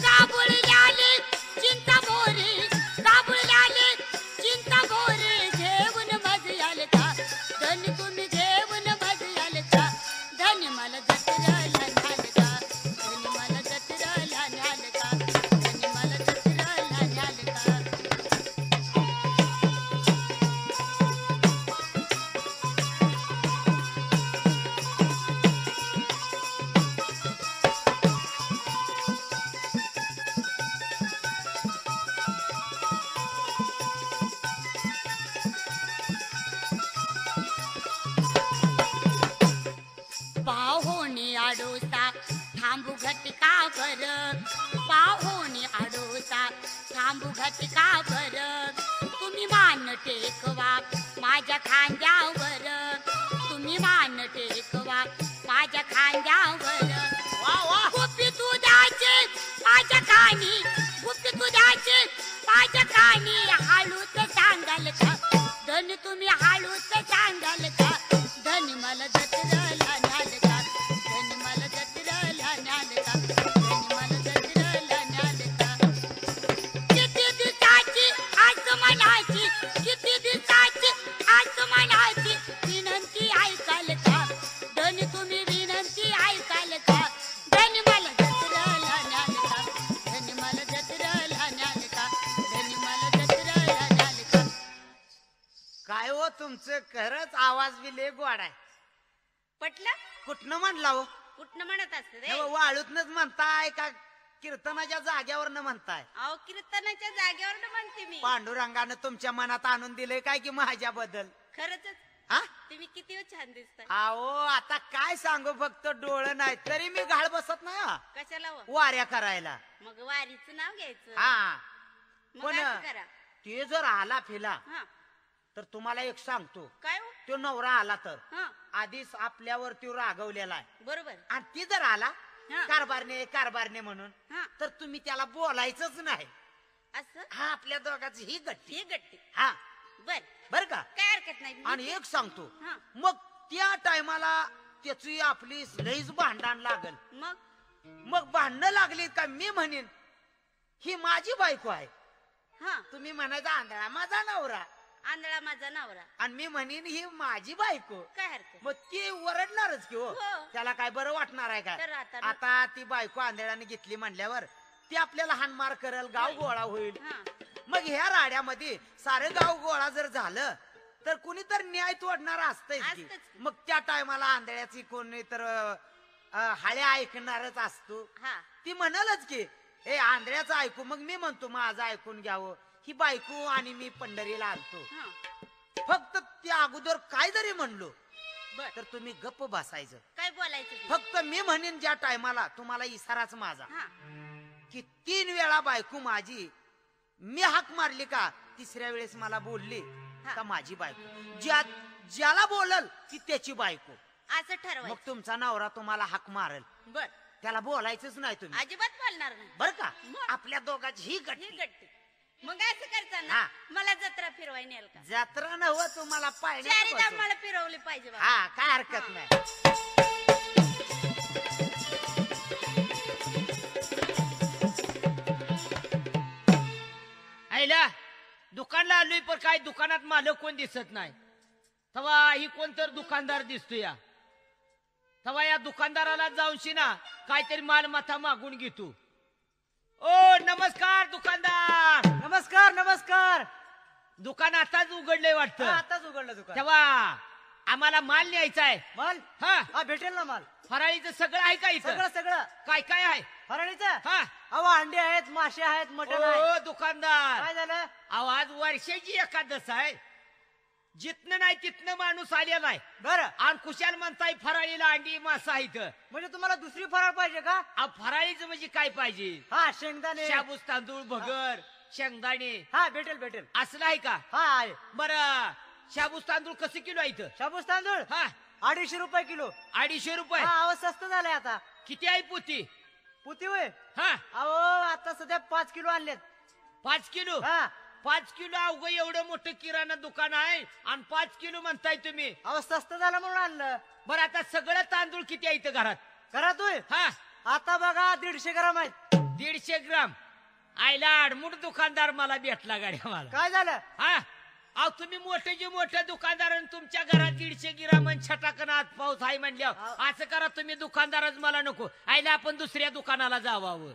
काबुळल्याले चिंता बोरे, काबुळल्याले चिंता बोरे घेऊन मजयाल का? धन तुम्ही घेऊन मजयाल का? धनी मला जत्रेला न्याल का? धनी मला जत्रेला न्याल का? धनी मला जत्रेला न्याल का? पाहोनी आडोसा थांबू घटका बर, पाहोनी आडोसा थांबू घटका बर. तुम्ही मान टेक टेकवा माझ्या खांद्यावर, तुम्ही मान टेकवा माझ्या खांद्यावर. वा वा गुपी दुधाचे माझ्या कानी, गुपी दुधाचे माझ्या कानी, हळूच सांगाल का धन तुम्ही हळूच सांगाल का, धन मला जत्रेला न्याल का, धन मला जत्रेला न्याल का, धन मला जत्रेला न्याल का. किती दिवसाची आज मनाची, किती दिवसाची आज मनाची, विनंती ऐकाल का, धन तुम्ही विनंती ऐकाल का, धन मला जत्रेला न्याल का, धन मला जत्रेला न्याल का, धन मला जत्रेला न्याल का. काय हो तुमचं खरंच आवाज बी लय गोड आहे. पटलं? कुठनं म्हणला हो? कुठनं म्हणत असते हे बघ, वाळूतनच म्हणताय का कीर्तनाच्या जाग्यावरनं म्हणताय? अहो कीर्तनाच्या जागेवर म्हणते मी. पांडुरंगानं तुमच्या मनात आणून दिलंय काय की माझ्याबद्दल? खरंच हा तुम्ही किती छान दिसताय. अहो आता काय सांगू, फक्त डोळं नाही तरी मी घाळ बसत नाही हा. कशाला हो? वाऱ्या करायला. मग वारीचं नाव घ्यायचं. हा मग पण असं करा. ते जर आला फिला हा तर तुम्हाला एक सांगतो, काय हो? तो नवरा आला तर हा आधीच आपल्यावर तो रागवलेला आहे, बरोबर. आणि ती जर आला हा. कारभारने कारभारने म्हणून, हा तर तुम्ही त्याला बोलायचंच नाही. असं हा आपल्या दोघांची ही गट्टी. हे गट्टी. हा बर बर का. काय हरकत नाही. आणि एक सांगतो, हा. मग त्या टायमाला त्याची आपली लईच भांडण लागल. मग भांडणं लागली का मी म्हणेन ही माझी बायको आहे, हा तुम्ही म्हणायचा आंधळा माझा नवरा, आंधळा माझा नवरा. आणि मी म्हणेन ही माझी बायको, काय हरकत. मग ती ओरडणारच की हो. हो. त्याला काय बरं वाटणार आहे तर काय? आता- आता ती बायको आंधळ्याने घेतली म्हणल्यावर ती आपल्याला हानमार करल, गाव गोळा होईल. हा मग ह्या राड्यामध्ये सारे गाव गोळा जर झालं तर कुणी तर न्याय तोडणार असतंय की. असतंच की. मग त्या टायमाला आंधळ्याची कोणी तर हाळ्या ऐकणारच असतो. हा ती म्हणालच की हे आंधळ्याचं ऐकू, मग मी म्हणतो माझं ऐकून घ्यावं. ही बायको आणि मी पंढरीला आलतो, हा फक्त त्या अगोदर काय जरी म्हणलो बर. तर तुम्ही गप्प बसायचं. काय बोलायचं ते? फक्त मी म्हणेन ज्या टायमाला तुम्हाला इशाराच माझा हा की 3 वेळा बायको माझी, मी हाक मारली का तिसऱ्या वेळेस मला बोलली हा. का माझी बायको. ज्याला बोलल ती त्याची बायको. असं मग ठरवायचं. तुमचा नवरा तुम्हाला हाक मारल, बर त्याला बोलायचंच नाही तुम्ही, अजिबात बोलणार नाही. बर का. मग? आपल्या दोघांची ही हे गट्टी. गट्टी. मग असं करताना हा. मला जत्रा फिरवाय नेल का? जत्रा नव तुम्हाला चारी पाहिजे. दाम मला फिरवली पाहिजे बाबा. हा काय हरकत हा. नाही. आईला दुकानला आलोय पण काय दुकानात मालक कोण दिसत नाही. तवा ही कोण तर दुकानदार दिसतो या. तवा या दुकानदाराला जाऊनशी ना काहीतरी मालमत्ता मागून घेतो. ओ नमस्कार दुकानदार. नमस्कार नमस्कार. दुकान आताच उघडलंय हा, वाटतं. आताच उघडलं दुकान. तेव्हा आम्हाला माल न्यायचा आहे. माल हा हा भेटेल ना माल. फराळीचं सगळं आहे का इथं? सगळं सगळं काय काय आहे? फराळीचं हा अहो अंडे आहेत, मासे आहेत, मटण आहे. ओ दुकानदार, काय झालं? आवाज वर्षाची एकादश आहे. जिथनं नाही तिथनं माणूस आलेला आहे. बरं, आणि कुशाल म्हणताय फराळीला अंडी मासा आहे इथं. म्हणजे तुम्हाला दुसरी फराळ पाहिजे का? फराळीचं म्हणजे काय पाहिजे? हा शेंगदाणे. शाबूस तांदूळ, भगर, शेंगदाणे हा भेटेल भेटेल. असलं आहे का? हा आहे. बरं शाबूस तांदूळ कसं किलो आहे इथं? शाबूस तांदूळ हा 250 रुपये किलो. 250 रुपये. हा अहो स्वस्त झालंय आता. किती आहे पोती? पुती होय. हा अहो आता सध्या 5 किलो आणलेत. 5 किलो. हा 5 किलो अवघं एवढं मोठं किराणा दुकान आहे आणि 5 किलो म्हणताय तुम्ही. अहो स्वस्त झालं म्हणून आणलं. बरं आता सगळं तांदूळ किती आहे इथं घरात? घरात होय हा आता बघा 150 ग्राम आहेत. 150 ग्राम. आईला आडमुठ दुकानदार मला भेटला गाड्या मला. काय झालं? हा अहो तुम्ही मोठे जे मोठे दुकानदार आणि तुमच्या घरात 150 गिराम छटाकन आत पाऊस आहे म्हणल्यावर असं करा तुम्ही दुकानदारच मला नको. आईला आपण दुसऱ्या दुकानाला जावावं.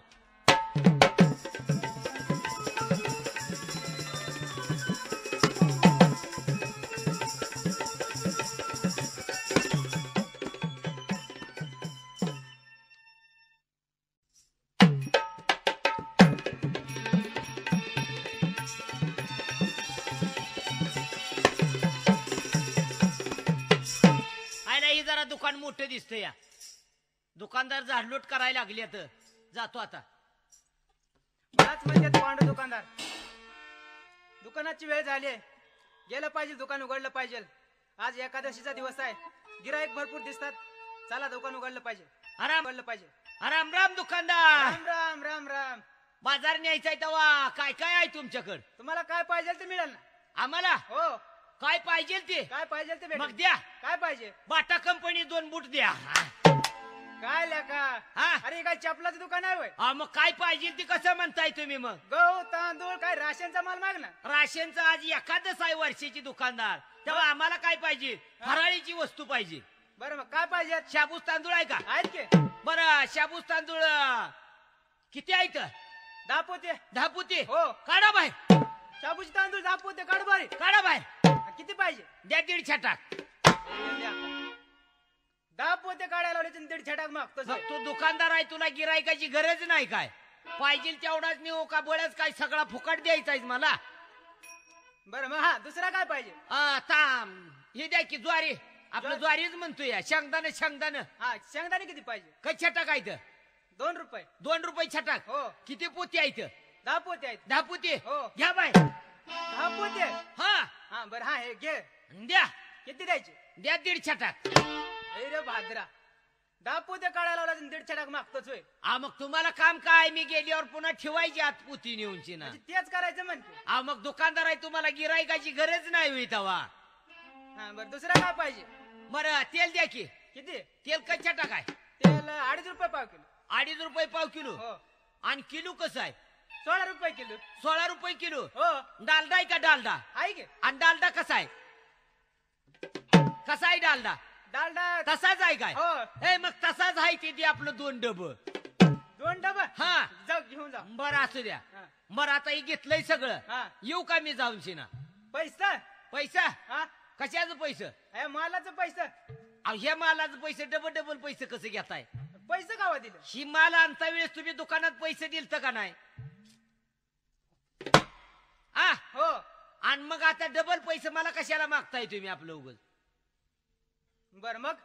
जरा दुकान मोठं दिसतं या. दुकानदार झाडलोट करायला लागले तर जातो आता. बराच म्हणजे पांडू दुकानदार. दुकानाची वेळ झाली आहे. गेलं पाहिजे, दुकान उघडलं पाहिजे. आज एकादशीचा दिवस आहे, गिराईक भरपूर दिसतात. चला दुकान उघडलं पाहिजे, आराम उघडलं पाहिजे. राम राम दुकानदार. राम राम राम राम. बाजार न्यायचाय तेव्हा काय काय आहे तुमच्याकडे? तुम्हाला काय पाहिजे ते मिळेल ना. आम्हाला हो, काय पाहिजे ते काय पाहिजे ते मग भेटेल. द्या. काय पाहिजे? बाटा कंपनी 2 बूट द्या. काय लेका? हा? अरे काय चपलाचं दुकान आहे होय? मग काय पाहिजे ते कसं म्हणताय तुम्ही? मग गहू तांदूळ काय राशनचा माल माग ना. राशनचं आज एखादच आहे वर्षाची दुकानदार, तेव्हा आम्हाला काय पाहिजे? फराळीची वस्तू पाहिजे. बरं मग काय पाहिजे? शाबूस तांदूळ आहे का? आहेत की बरं शाबूस तांदूळ किती आहेत? 10 पोते. 10 पोते. हो. काढा बाहेर, शाबूचे तांदूळ 10 पोते काढ बारी. काढा बाहेर. किती पाहिजे? द्या 1.5 छटाक. 10 पोते काढायला लावले 1.5 छटाक मागतो. मग तू दुकानदार आहे, तुला गिरायकाची गरज नाही काय? पाहिजे तेवढाच नेऊ का बळच काय सगळा फुकट द्यायचा मला? बरं मग हा दुसरा काय पाहिजे? हे द्या की ज्वारी. आपलं ज्वारीच म्हणतोय. शेंगदाणे शेंगदाणे हा शेंगदाणे किती पाहिजे? काय छटाक आहेत? 2 रुपये. 2 रुपये छटाक. हो. किती पोती आहेत? 10 पोते आहेत. 10 पोती. हो. घ्या बाय. 10 पोते. हा हा बरं हा हे घे. द्या. किती द्यायचे? द्या 1.5 छटाक. रे भाद्रा, 10 पोते काढायला लावला 1.5 छटाक मागतोच होय. मग तुम्हाला काम काय? मी गेल्यावर पुन्हा ठेवायची आत पोती नेऊनची ना. म्हणजे तेच करायचं म्हणते. मग दुकानदार आहे, तुम्हाला गिरायकाची गरज नाही होई तेव्हा. हा बरं दुसरा काय पाहिजे? बरं तेल द्या की. किती? तेल कच्च्या छटाक आहे. तेल 2.5 रुपये पाव किलो. 2.5 रुपये पाव किलो. हो. आणि किलो कसं आहे? 16 रुपये किलो. 16 रुपये किलो. हो. डालडा आहे का? डालडा आहे की? आणि डालडा कसा आहे? कसा आहे डालडा? डालडा तसाच आहे काय? हो. ए मग तसाच आहे ते दे आपलं 2 डब. 2 डबा. हा. जाऊ घेऊन जा. बरं असू द्या. हा. बरं आता हे घेतलंय सगळं. हा. येऊ का मी जाऊन शिना? पैसा? पैसा हा कशाचं पैसे? हे मालाचं पैसा. ह्या मालाचं पैसे डबल पैसे कसं घेताय? पैसे गावा दिले. ही माल आणता वेळेस तुम्ही दुकानात पैसे दिलत का नाही? हो. आणि मग आता डबल पैसे मला कशाला मागताय तुम्ही आपलं उगच? बर मग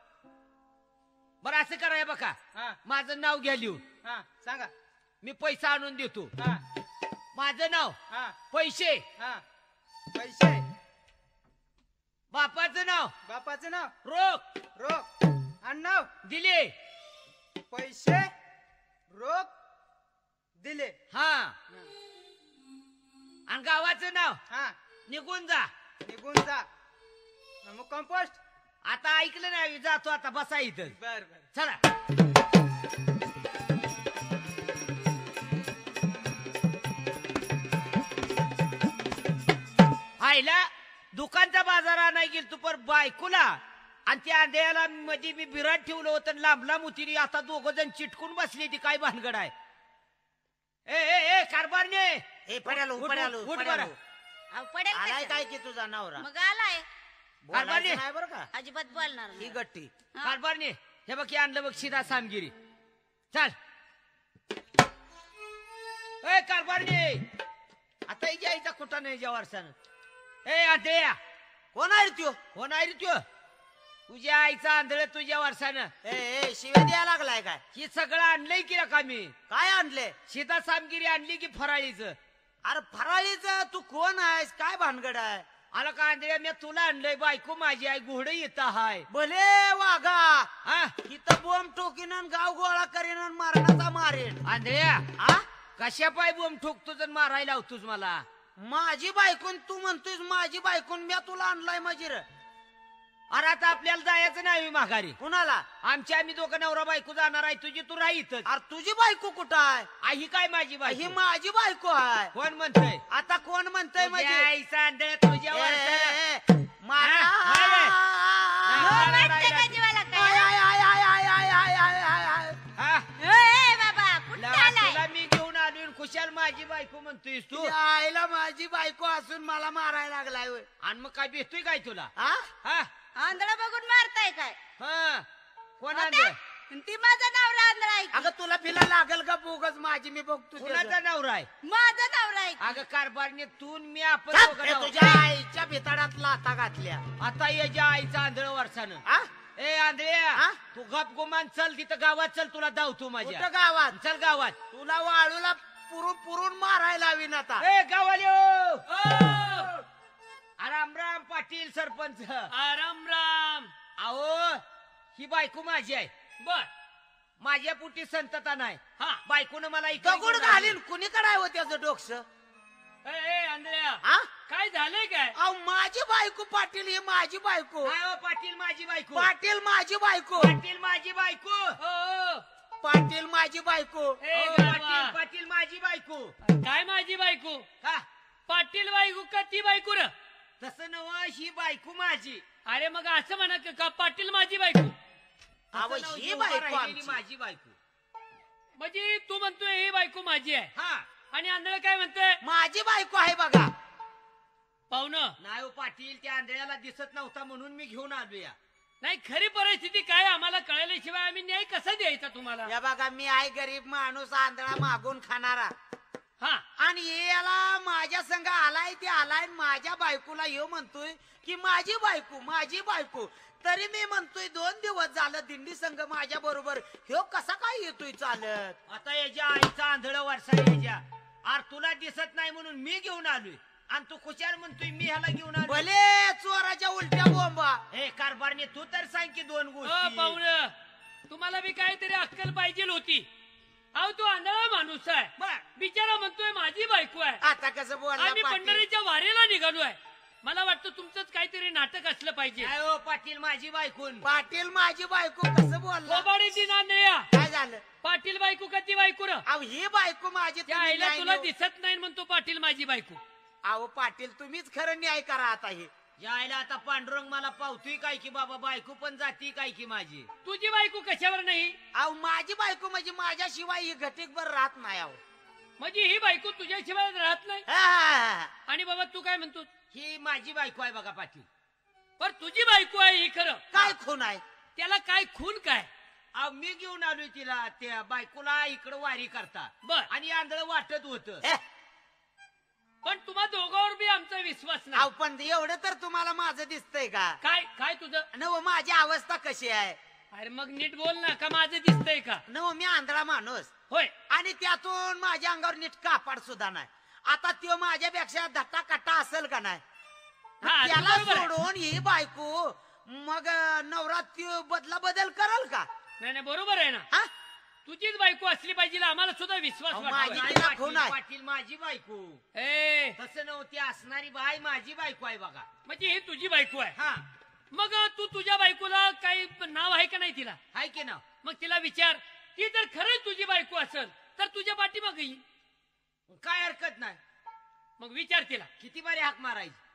बरं असं कराय बघा, हा माझं नाव घ्या लिहून. हा सांगा. मी पैसा आणून देतो. हा माझं नाव, हा पैसे, हा पैसे. बापाचं नाव, बापाचं नाव. रोख रोख. आणि नाव दिले. पैसे रोख दिले. हा आणि गावाचं नाव. हा निघून जा. निघून जा. मग कंपोस्ट. आता ऐकलं नाही, जातो आता बसा इथं. बर बर. चला. आईला दुकानचा बाजार आणाय गेल तू पर बायकोला आणि त्या अंधेला मध्ये मी बिराट ठेवलं होतं, लांब लांब होती. आता 2 जण चिटकून बसली. ती काय भानगड आहे? ए कारभारने ए पड्यालो उठ, पड्यालो उठ पड्यालो. बरं. अहो, पडेल आलाय कशाला? काय की तुझा नवरा? मग आलाय. बोलायचं नाही बरं का? अजिबात बोलणार ही नाही. गट्टी. कारभारने हे बघ, हे आणलं बघ शिदा सामगिरी. चल ए कारभारने, आता यायचा कुठं नाही ज्या वर्षानं. ए आंधळ्या, कोण आहे त्यो? कोण आहे रे त्यो? तुझ्या आईचा आंधळ तुझ्या वर्षानं. ए शिव्या द्यायला लागलाय काय? ही सगळं आणलंय की का मी? काय आणले? शिदा सामगिरी आणली की फराळीचं. अरे फराळीच तू कोण आहेस? काय भानगड आहे? आला का आंधळ्या, मी तुला आणलंय. बायको माझी आहे, घोडं येत हाय. भले वाघा, हा इथं बोंब ठोकीन आणि गाव गोळा करीन आणि मारणाचा मारेन. आंधळ्या, आ कशा पाय बोंब ठोकतोस आणि मारायला लावतोस मला? माझी बायकून तू म्हणतोयस माझी बायकून, मी तुला आणलाय माझी रे. अरे आता आपल्याला जायचं नाही माघारी. कुणाला? आम्ही 2 नवरा बायको जाणार आहे. तुझी तू राहीत. अरे तुझी बायको कुठं आहे? ही काय माझी ही बायको? माझी बायको आहे. कोण म्हणतोय? आता कोण म्हणतंय तुझ्या म्हणजे? आईचा आंधळ्या तुझ्या वर्षानं. मारा. हा, हाय रे. हो, वाटतं का जीवाला काय? हा? ए, बाबा कुठं लागा, आलाय? तुला मी घेऊन आलोय आणि खुशाल माझी बायको म्हणतोयस तू. तुझ्या आईला माझी बायको असून मला मारायला लागलाय होय. आणि मग काय भेटतोय काय तुला? हा? हा आंधळा बघून मारताय काय? हा कोण होता? आंधळ? ती माझा नवरा आंधळा आहे की? अगं तुला फिला लागल का बोगस माझी मी बघतो कोणाचा नवरा आहे? माझा नवरा आहे की? अगं कारभारने तू न मी आपण छाप, दोघं हे नवरा. तुझ्या आईच्या भिताडात लाथा घातल्या. आता याच्या आईचा आंधळ वर्षानं. हा? ए आंधळ्या, हा? तू गप गुमान चल तिथं गावात. चल तुला धावतो माझ्या. कुठं गावात? चल गावात. तुला वाळूला पुरून पुरून मारायला लावीन आता. ए गावाले राम राम पाटील सरपंच. राम राम. अहो ही बायको माझी आहे. बर. माझ्या पोटी संतता नाही. हा. बायकोनं मला इकडे दगड घेऊन आली. घालीन कुणीकडे आहे हो त्याचं डोकस? ए आंधळ्या, हा काय झालंय काय? अहो माझी बायको पाटील, ही माझी बायको. काय हो पाटील माझी बायको. पाटील माझी बायको. पाटील माझी बायको. ओ, पाटील माझी बायको. ए ओ, गाढवा. पाटील पाटील माझी बायको. काय माझी बायको? का पाटील बायको का ती बायको र? तसं नव ही बायको माझी. अरे मग असं म्हणा की का पाटील माझी बायको? अहो तसं नव्ह, ही ही उभा बायको राहिलेली आमची. माझी बायको. म्हणजे तू म्हणतोय ही बायको माझी आहे हा आणि आंधळ काय म्हणतोय? माझी बायको आहे बघा. पाहुणं, नाही हो पाटील, त्या आंधळ्याला दिसत नव्हता म्हणून मी घेऊन आलो या. नाही खरी परिस्थिती काय आम्हाला कळल्याशिवाय आम्ही न्याय कसा द्यायचा तुम्हाला? या बघा मी आहे गरीब माणूस, आंधळा मागून खाणारा. हा. आणि याला माझ्या संग आलाय ते आलाय, माझ्या बायकोला ह्यो म्हणतोय की माझी बायको माझी बायको. तरी मी म्हणतोय 2 दिवस झालं दिंडी संघ माझ्या बरोबर, ह्यो कसा काय येतोय चालत? आता याच्या आईचा आंधळ वारसा याच्या. आर तुला दिसत नाही म्हणून मी घेऊन आलोय आणि तू खुशाल म्हणतोय मी ह्याला घेऊन आलो. भले चोराच्या उलट्या बोंबा. हे कारभारने तू तर सांग की 2 अ गोष्टी. पाहुणं, तुम्हाला बी काहीतरी अक्कल पाहिजे होती. अहो तो आंधळा माणूस आहे, बर. बिचारा म्हणतोय माझी बायको आहे. आता कसं बोलला आम्ही पाटील? पंढरीच्या वारीला निघालो आहे. मला वाटतं तुमचंच काहीतरी नाटक असलं पाहिजे. काय हो पाटील माझी बायकून. पाटील माझी बायको कसं बोलला? कोबाडी ती नांदया. काय झालं? पाटील बायको का ती बायको र? अहो ही बायको माझी, त्या तुम्ही आईला न्याय तुला देऊ. दिसत नाही म्हणतो पाटील माझी बायको. अहो पाटील तुम्हीच खरं न्याय करा आता. हे यायला आता पांडुरंग मला पावतोय काय की बाबा, बायको पण जाती काय की माझी. तुझी बायको कशावर नाही? अहो माझी बायको म्हणजे माझ्याशिवाय ही घटीकभर राहत नाही. अहो म्हणजे ही बायको तुझ्याशिवाय राहत नाही. हा, हा, हा. आणि बाबा तू काय म्हणतो? ही माझी बायको आहे बघा पाटील. पर तुझी बायको आहे ही खरं. काय खून आहे? त्याला काय खून काय? अहो मी घेऊन आलोय तिला, त्या बायकोला इकडे वारी करता. बर. आणि आंधळ वाटत होत. हे, पण तुम्हा दोघांवर बी आमचा विश्वास अहो नाही. पण एवढं तर तुम्हाला माझं दिसतंय का? काय काय तुझं? नव माझी अवस्था कशी आहे? अरे मग नीट बोल ना, का माझं दिसतंय का? नव मी आंधळा माणूस होय. आणि त्यातून माझ्या अंगावर नीट कापड सुद्धा नाही. आता तो माझ्यापेक्षा धट्टा कट्टा असेल का नाही? हा, ते त्याला बरोबर आहे. सोडून ही बायको मग नवरा त्यो बदल करल का? नाही नाही बरोबर आहे ना. हा? तुझीच बायको असली पाहिजे, आम्हाला सुद्धा विश्वास अहो, वाटतोय. माझी- नाही तिला पाटील, खून आहे. पाटील माझी बायको. ए तसं नव्हती असणारी बाई माझी बायको आहे बघा. म्हणजे ही तुझी बायको आहे. हा मग तू तुझ्या बायकोला काही नाव आहे का नाही तिला? हाय की ना. मग तिला विचार, ती जर खरंच तुझी बायको असेल तर तुझ्या पाठीमागे येईल. काय हरकत नाही. मग विचार तिला. किती बारी हाक मारायची.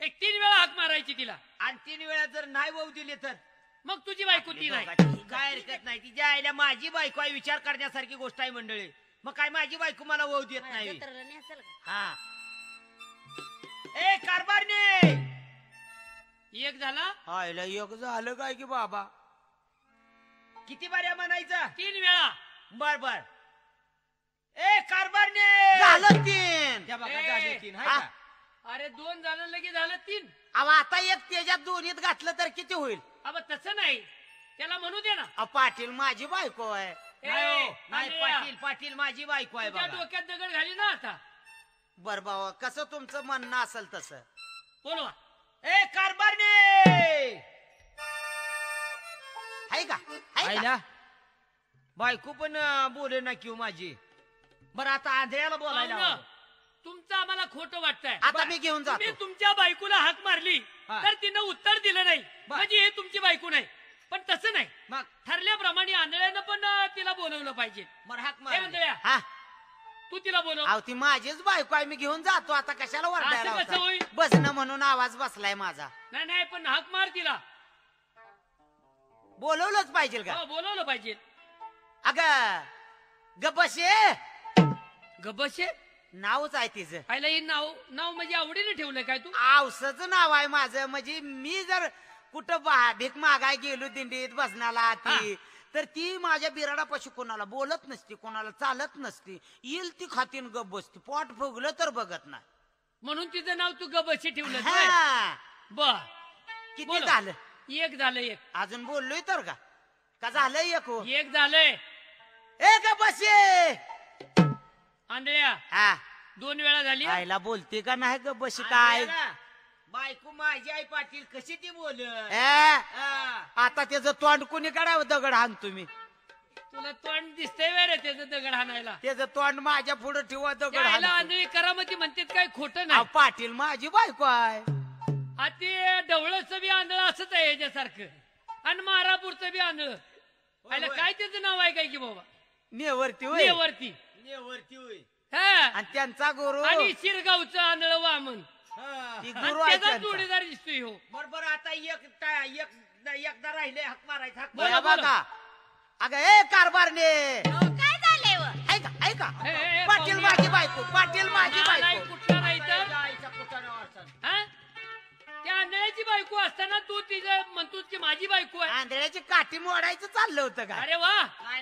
एक 3 वेळा हाक मारायची तिला. आणि 3 वेळा जर नाही वाहू दिले तर मग तुझी बायको ती नाही. काय हरकत नाही. तिच्या आईला माझी बायको आहे, विचार करण्यासारखी गोष्ट आहे मंडळी. मग काय माझी बायको मला वाहू देत नाही. जत्रेला न्यायचं का? हा ए कारभारने एक झाला. आईला योग झालं काय की बाबा? किती बाऱ्या म्हणायचं? 3 वेळा. बर बर. ए कारभारने झालं 3. त्या बघा ए, झाले 3 हाय हा. का? अरे 2 झालं लगे झालं 3. अहो आता एक त्याच्यात दोन्हीत घातलं तर किती होईल? अब तसं नाही, त्याला म्हणू दे ना. अहो, पाटील माझी बायको आहे. ए, नाही हो, नाही आंधळ्या, पाटील पाटील माझी बायको आहे तुझ्या बघा. डोक्यात दगड घाली ना आता. बर बाबा कसं तुमचं म्हणणं असेल तसं. बोलवा. ए कारभारने आहे का? आहे का? आईला बायको पण बोले ना किंवा माझी. बरं आता आंधळ्याला बोलायला पाहुणं, हवं. तुमचं आम्हाला खोटं वाटतंय. आता मी घेऊन तुम्ही जातो. तुमच्या बायकोला हाक मारली हा. तर तिनं उत्तर दिलं नाही, बर. म्हणजे हे तुमची बायको नाही. पण तसं नाही, मग ठरल्याप्रमाणे आंधळ्यानं पण तिला बोलवलं पाहिजे. बरं हाक हे मार. आंधळ्या, हा तू तिला बोलव. अहो ती माझीच बायको आहे, मी घेऊन जातो. आता कशाला असं कसं वरडायला होईल? बसणं म्हणून आवाज बसलाय माझा. नाही नाही, पण हाक मार तिला. बोलवलंच पाहिजे का? हो, बोलवलं पाहिजे. अग गबशे गबशे नावच आहे तिचं. पाहिलं हे नाव नाव म्हणजे आवडीने ठेवलं काय तू? आवसच नाव आहे माझं. म्हणजे मी जर कुठं भीक मागाय गेलो दिंडीत बसण्याला ती, तर ती माझ्या बिराडापाशी कोणाला बोलत नसती, कोणाला चालत नसती. येईल ती खातीन गप बसती. पोट फुगलं तर बघत नाही. म्हणून तिचं नाव तू गबशे ठेवलं. हा. बर, किती बोला. झालं? एक झालं. एक अजून बोललोय तर का झालं एक हो? एक झालंय. ए गबशे आंधळ्या हा 2 वेळा झाली. आईला बोलते का नाही गबशी काय? आंधळ्याला बायको माझी आई पाटील कशी ती बोल आता त्याचं तोंड कुणी काढावं दगड हाण तुम्ही तुला तोंड दिसतंय वे रे त्याचं दगड हाणायला त्याचं तोंड माझ्या पुढे ठेवा दगड त्याला हाणतो. आंधळी करामती म्हणतात काय खोटं अहो, नाही पाटील माझी बायको आहे हा ते ढवळचं बी आंधळ असंच आहे याच्यासारखं आणि मारापूरचं बी आंधळ आयला होय. काय त्याचं नाव आहे काय की बाबा नेवरती होय वरती वरती होय हा आणि त्यांचा गुरु आणि शिरगावचं आंधळ वामन हा. ती आणि गुरु आहे त्याचा त्यांचा. जोडीदार दिसतोय हो बरोबर आता एकदा राहिले हाक मारायचा हाक बोला, या मारायचा. बघा अगं ए कारभारने अहो, काय झालंय व? ऐका ऐका ए, ए, पाटील पाहुणे. माझी बायको पाटील माझी हा, नाही बायको कुठला नाही तर जायचा कुठानं वारसा. हा? त्या आंधळ्याची बायको असताना तू तिचं म्हणतोस की माझी बायको आहे आंधळ्याची काठी मोडायचं चाललं होतं का अरे वा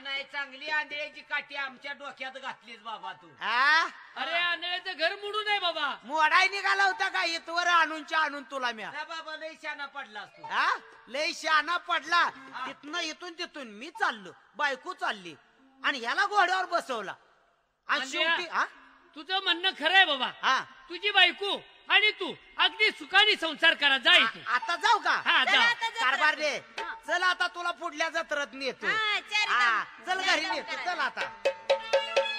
नाही चांगली आंधळ्याची काठी आमच्या डोक्यात घातलीस बाबा तू हा अरे आंधळ्याचं घर मोडू नये बाबा मोडाय निघाला होता का इथवर आणून तुला म्या नाही बाबा लय शाना पडलास तू हा लय शहाणा पडला तिथून मी चाललो बायको चालली आणि ह्याला घोड्यावर बसवला आणि आंधळ्या, शेवटी हा तुझं म्हणणं खरं आहे बाबा हा तुझी बायको आणि तू अगदी सुखाने संसार करा जा इथून. आता जाऊ का हा चला जा आता जत्रा. कारभार दे हा. चल आता तुला पुढल्या जत्रत नेतो हा, चारी हा, धाम. चल चारी घरी धाम नेतो करायला. चल आता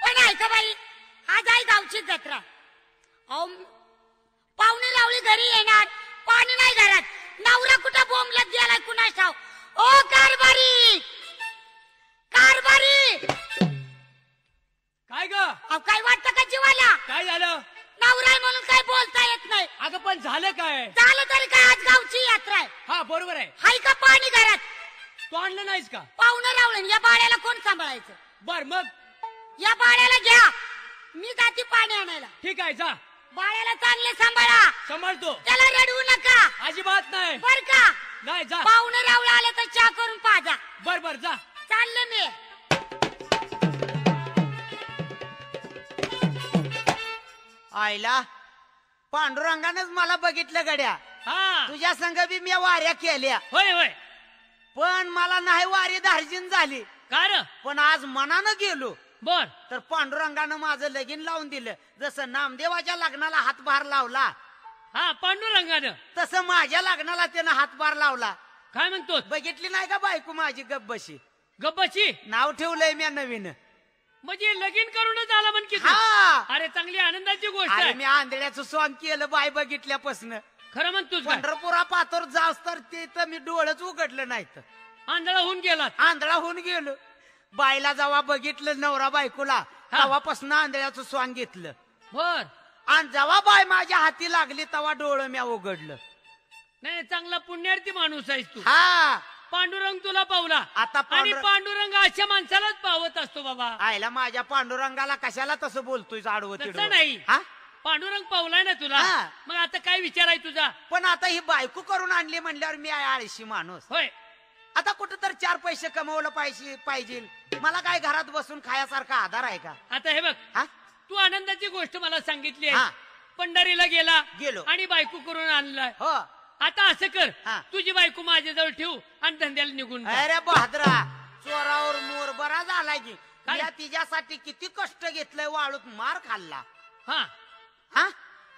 पण ऐका बाई आज आहे गावची जत्रा अहो पाहुणे रावळी घरी येणार पाणी नाही घरात नवरा कुठं बोंबलत गेलाय कुणा ठाव ओ कारभारी कारभारी काय ग अहो काय वाटतं का जीवाला काय झालं नवरा आहे म्हणून काय बोलता येत नाही अगं पण झालं काय झालं तरी काय आज गावची यात्रा आहे हा बरोबर आहे हाय का पाणी घरात तू आणलं नाहीस का पाहुणे रावळे या बाळ्याला कोण सांभाळायचं बर मग या बाळ्याला घ्या मी जाते पाणी आणायला ठीक आहे जा बाळ्याला चांगले सांभाळा सांभाळतो त्याला रडवू नका अजिबात नाही बर का नाही जा पाहुणे रावळे आले तर चहा करून पाजा बर बर जा चालले मी आईला पांडुरंगानच मला बघितलं गड्या हा तुझ्या संग बी मी वाऱ्या केल्या होय होय पण मला नाही वारी धार्जिन झाली कार पण आज मनानं गेलो बर तर पांडुरंगानं माझं लगीन लावून दिलं जसं नामदेवाच्या लग्नाला हातभार लावला हा पांडुरंगानं तसं माझ्या लग्नाला त्यानं हातभार लावला काय म्हणतो बघितली नाही का बायको माझी गब्बशी गब्बाची नाव ठेवलंय मी नवीन म्हणजे लगीन करूनच आला म्हण की तू? हा अरे चांगली आनंदाची गोष्ट अरे आहे मी आंधळ्याचं सॉंग केलं बाय बघितल्यापासून खरं म्हणतोस काय पंढरपुरा पातोर जाऊस तर ते तर मी डोळंच उघडलं नाही तर आंधळा होऊन गेला आंधळा होऊन गेलो बायला जेव्हा बघितलं नवरा बायकोला हा. तेव्हापासून आंधळ्याचं स्वांग घेतलं बर आणि जेव्हा बाय माझ्या हाती लागली तेव्हा डोळं म्या उघडलं नाही चांगला पुण्यार्थी माणूस आहेस तू हा पांडुरंग तुला पावला आता आणि पांडुरंग अशा माणसालाच पावत असतो बाबा आयला माझ्या पांडुरंगाला कशाला तसं बोलतोय आडवं तसं तिडवं? नाही. हा पांडुरंग पावलाय ना तुला हा. मग आता काय विचार आहे तुझा पण आता ही बायको करून आणली म्हणल्यावर मी आहे आळशी माणूस होय आता कुठं तर 4 पैसे कमवलं पाहिजे मला काय घरात बसून खायासारखा आधार आहे का आता हे बघ हा तू आनंदाची गोष्ट मला सांगितली हा. आहे पंढरीला गेला गेलो. आणि बायको करून आणलाय हो आता असं कर हा. तुझी बायको माझ्याजवळ ठेवू आणि धंद्याला निघून जा. अरे बहादरा चोरावर मोर बरा झाला की काय? या तिच्यासाठी किती कष्ट घेतलंय वाळूत मार खाल्ला हा हा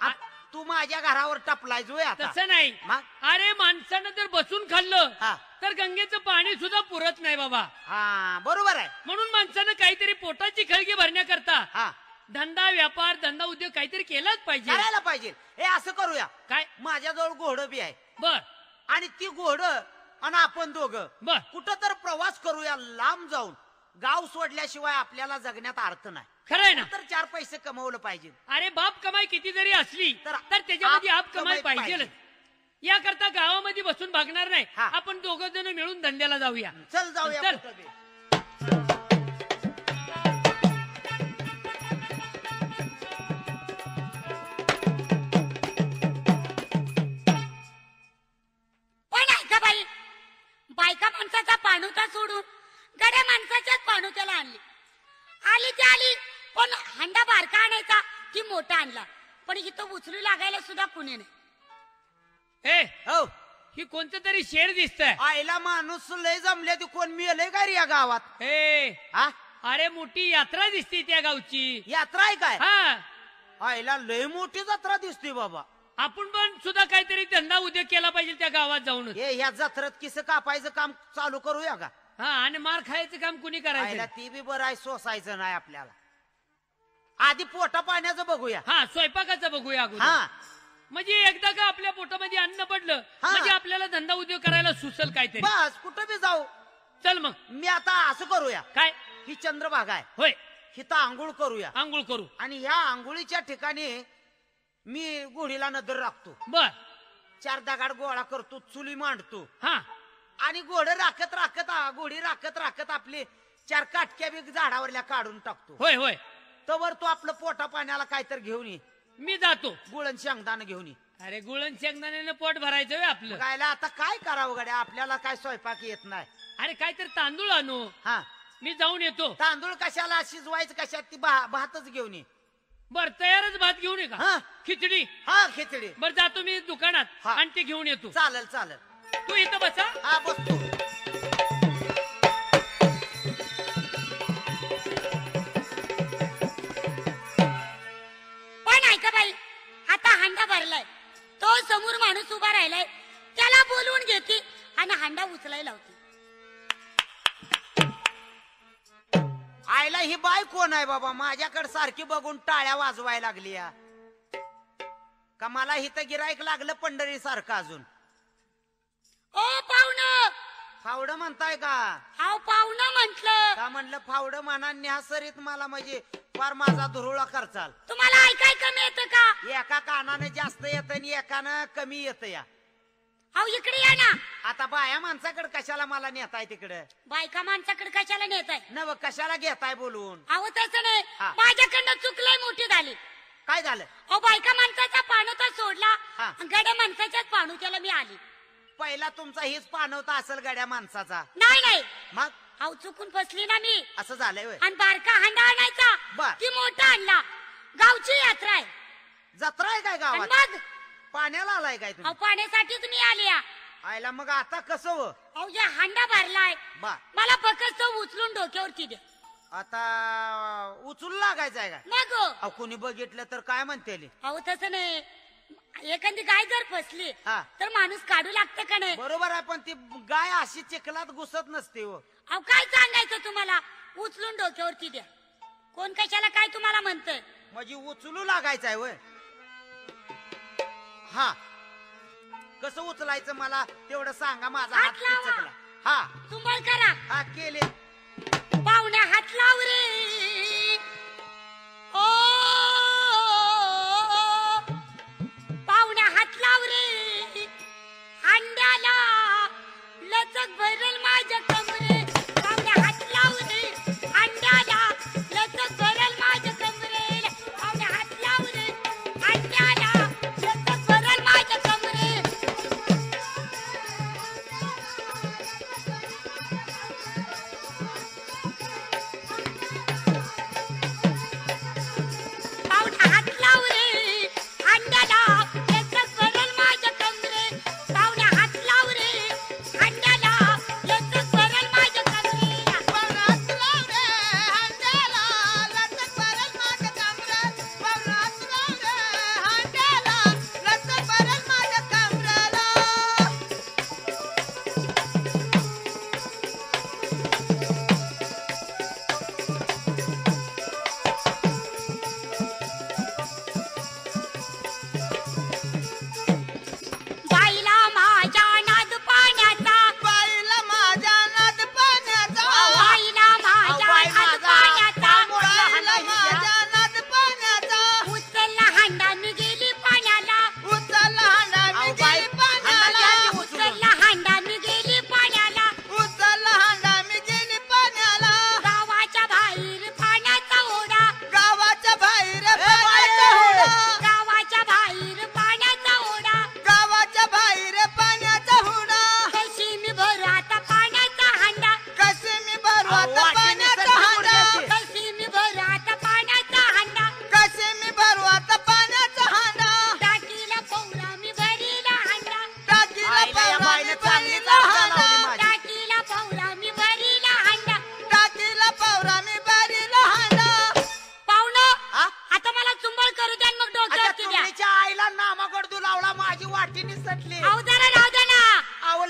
आ, तू माझ्या घरावर टपलाय जोय आता तसं नाही मग? अरे माणसानं जर बसून खाल्लं हा. तर गंगेचं पाणी सुद्धा पुरत नाही बाबा हा बरोबर आहे म्हणून माणसानं काहीतरी पोटाची खळगी भरण्याकरता हा धंदा व्यापार धंदा उद्योग काहीतरी केलाच पाहिजे करायला पाहिजे हे असं करूया काय माझ्याजवळ घोडं बी आहे बर आणि ती घोडं आणि आपण दोघं बर कुठं तर प्रवास करूया लांब जाऊन गाव सोडल्याशिवाय आपल्याला जगण्यात अर्थ नाही. खरंय ना. तर 4 पैसे कमवलं पाहिजे. अरे बाप कमाई किती जरी असली तर तर त्याच्यामध्ये आप आप कमाई कमाई पाहिजे. याकरता गावामध्ये बसून भागणार नाही. हा. आपण दोघं जण मिळून धंद्याला जाऊया. चल जाऊया चल. कुठं बी. पण ऐका बाई, बायका माणसाचा पाणुता सोडून गड्या माणसाच्याच पाणुत्याला आणली. आली ती आली, पण हांडा बारका आणायचा की मोठा आणला, पण इथं उचलू लागायला सुद्धा कुणी नाही. ए हो ही कोणतं तरी शेर दिसतंय. आईला माणूस लय जमले ती कोण मिळालंय का रे या गावात? ए हा अरे मोठी यात्रा दिसते त्या गावची. यात्रा आहे काय? हा आईला लय मोठी जत्रा दिसते बाबा. आपण पण सुद्धा काहीतरी धंदा उद्योग केला पाहिजे त्या गावात जाऊन. हे ह्या जत्रेत किस कापायचं काम चालू करूया का? हा आणि मार खायचं काम कुणी आईला करायचं. ती बी बरं आहे, सोसायचं नाही आपल्याला. आधी पोटा पाण्याचं बघूया. हा स्वयंपाकाचं बघूया अगोदर. हा म्हणजे एकदा का आपल्या पोटामध्ये अन्न पडलं हा. म्हणजे आपल्याला धंदा उद्योग करायला सुचल काहीतरी. बस कुठं बी जाऊ. चल मग मी आता असं करूया, काय ही चंद्रभागा आहे, होय हिथं आंघोळ करूया आंघोळ करू. आणि ह्या आंघोळीच्या ठिकाणी मी घोडीला नजर राखतो. बर 4 दगाड गोळा करतो, चुली मांडतो हा आणि घोडं राखत राखत घोडी राखत राखत आपले 4 काटक्या बी झाडावरल्या काढून टाकतो. होय होय तवर तो आपलं पोटा पाण्याला काहीतरी घेऊन ये, मी जातो. गुळण शेंगदाणं घेऊन ये. अरे गुळण शेंगदाण्यानं पोट भरायचं होय आपलं. गायला आता काय करावं गड्या, आपल्याला काय स्वयंपाक येत नाही. अरे काहीतरी तांदूळ आणू. हा मी जाऊन येतो. तांदूळ कशाला शिजवायचं, कशात ती भातच घेऊन ये. बर तयारच भात घेऊन ये हा. का? खिचडी. हा खिचडी. बर जातो मी दुकानात हा. आणि ते घेऊन येतो. चालेल चालेल. तू इथं बसा. हा बसतो. पण ऐका बाई, आता हांडा भरलाय, तो समोर माणूस उभा राहिलाय, त्याला बोलवून घेते आणि हांडा उचलायला लावते. आईला ही बाय कोण आहे बाबा, माझ्याकडे सारखी बघून टाळ्या वाजवायला लागली या का? मला इथं गिरायक लागलं पंढरी सारखं अजून. ओ पाहुणं, फावडं म्हणताय का? हाव पाहुणं म्हंटल. का म्हणलं फावडं म्हणा न्यासरीत मला म्हणजे फार माझा धुरुळा करचाल. तुम्हाला ऐकाय कमी येतं का? एका कानानं जास्त येत आणि एकानं कमी येत या. हाव इकडे या ना. आता बाया माणसाकडे कशाला मला नेताय तिकडे? बायका माणसाकडे कशाला नेताय? नव कशाला घेताय बोलवून? अहो तसं नाही, हा. माझ्याकडनं चुकलंय, मोठी झाली. काय झालं? अहो बायका माणसाचा पाणवता सोडला, हा. गड्या माणसाच्याच पाणवत्याला मी आली. पहिला तुमचा हीच पाणवता असेल गड्या माणसाचा. नाही नाही, मग अहो चुकून फसली ना मी. असं झालंय व्हय? आणि बारका हांडा आणायचा बर. की मोठा आणला? गावची यात्रा आहे. जत्रा आहे काय आणि गावात? मग पाण्याला आलाय काय अहो तुम्ही? पाण्यासाठीच मी आली या. आयला मग आता कसं हो? अहो या हांडा भरलाय, बा मला फक्त तो उचलून डोक्यावरती द्या. आता उचलू लागायचं आहे का? मग हो. अहो कोणी बघितलं तर काय म्हणते? अहो तसं नाही, एखादी गाय जर फसली हा. तर माणूस काढू लागतं का नाही? बरोबर आहे, पण ती गाय अशी चिखलात घुसत नसते हो. अहो काय सांगायचं तुम्हाला, उचलून डोक्यावरती द्या. कोण कशाला काय तुम्हाला म्हणतंय? म्हणजे उचलू लागायचं आहे वय? हा कसं उचलायचं मला तेवढं सांगा, माझा हात हात लावा. पिचकला. हा सुंबळ करा. हा केले. पाहुण्या हात लाव रे. ओ पाहुण्या हात लाव रे. हांड्याला लचक भरल माझ्या कमरे. पाहुण्या हात लाव रे. हांड्याला लचक भरल माझ्या कमरे. पाहुण्या हात लाव रे. हांड्याला लचक भरल माझ्या कमरे.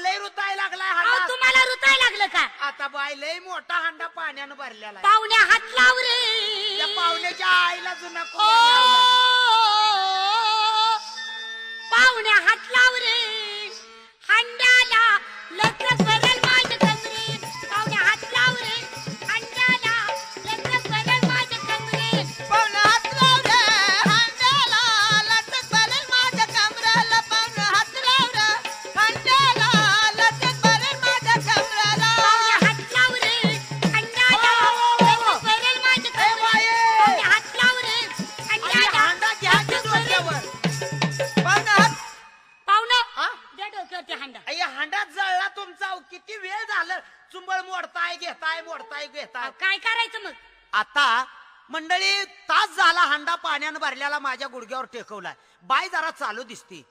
लय रुताय लागलाय अहो, हांडा. तुम्हाला रुताय लागलं का आता बाय लय मोठा हांडा पाण्यानं भरलेला आहे. पाहुण्या हात लाव त्या रे पाहुण्याच्या आईला जुना ओ कुंभार लावला. पाहुण्या हात लाव रे हंड्याला लग्न करेल माझे कमरे पाहुण्या हात लाव रे हंड्याला लग्न करेल माझे कमरे पाहुणे हात लाव रे हांड्याला लटक भरेल माझ्या कमराला पाहुणे हात लाव रे हांड्याला लटक भरेल माझ्या कमराला पाहुण्या हात लाव रे हंड्याला लग्न करेल माझे ए कमरे बाये. पाहुण्या हात लाव रे आणि हंड्याला हांडा घ्या की डोक्यावर. पाहुणे हात पाहुणं हा? द्या डोक्यावरती हंडा अय्या हांडा जळला तुमचा. अहो, किती वेळ झालं चुंबळ मोडताय घेताय मोडताय घेताय. अहो, काय करायचं मग आता मंडळी तास झाला हांडा पाण्यानं भरलेला माझ्या गुडघ्यावर टेकवलाय. बाय जरा चालू दिसते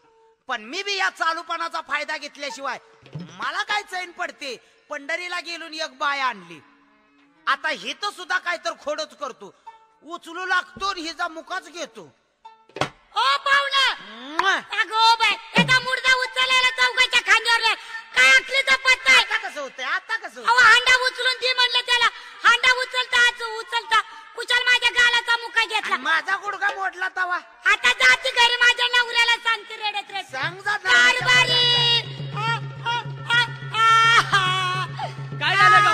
पण मी बी या चालूपणाचा फायदा घेतल्याशिवाय मला काय चैन पडते. पंढरीला गेलून एक बाय आणली. आता हे तर सुद्धा काय तर खोडच करतो. उचलू लागतो आणि हिचा मुखाच घेतो. ओ पाहुणं अगो बाय एका मुर्दा उचललेला चौकाच्या खांद्यावर काय अकलीचा पत्ता आहे आता कसं होतंय आता कसं अहो होतंय? हांडा उचलून ती म्हणलं त्याला हांडा उचलता कुचल माझ्या गालाचा मुका घेतला आणि माझा गुडघा मोडला तवा. आता जाती घरी माझ्या नवऱ्याला सांगते रडत रडत सांग जा कारभारी काय झालं ग?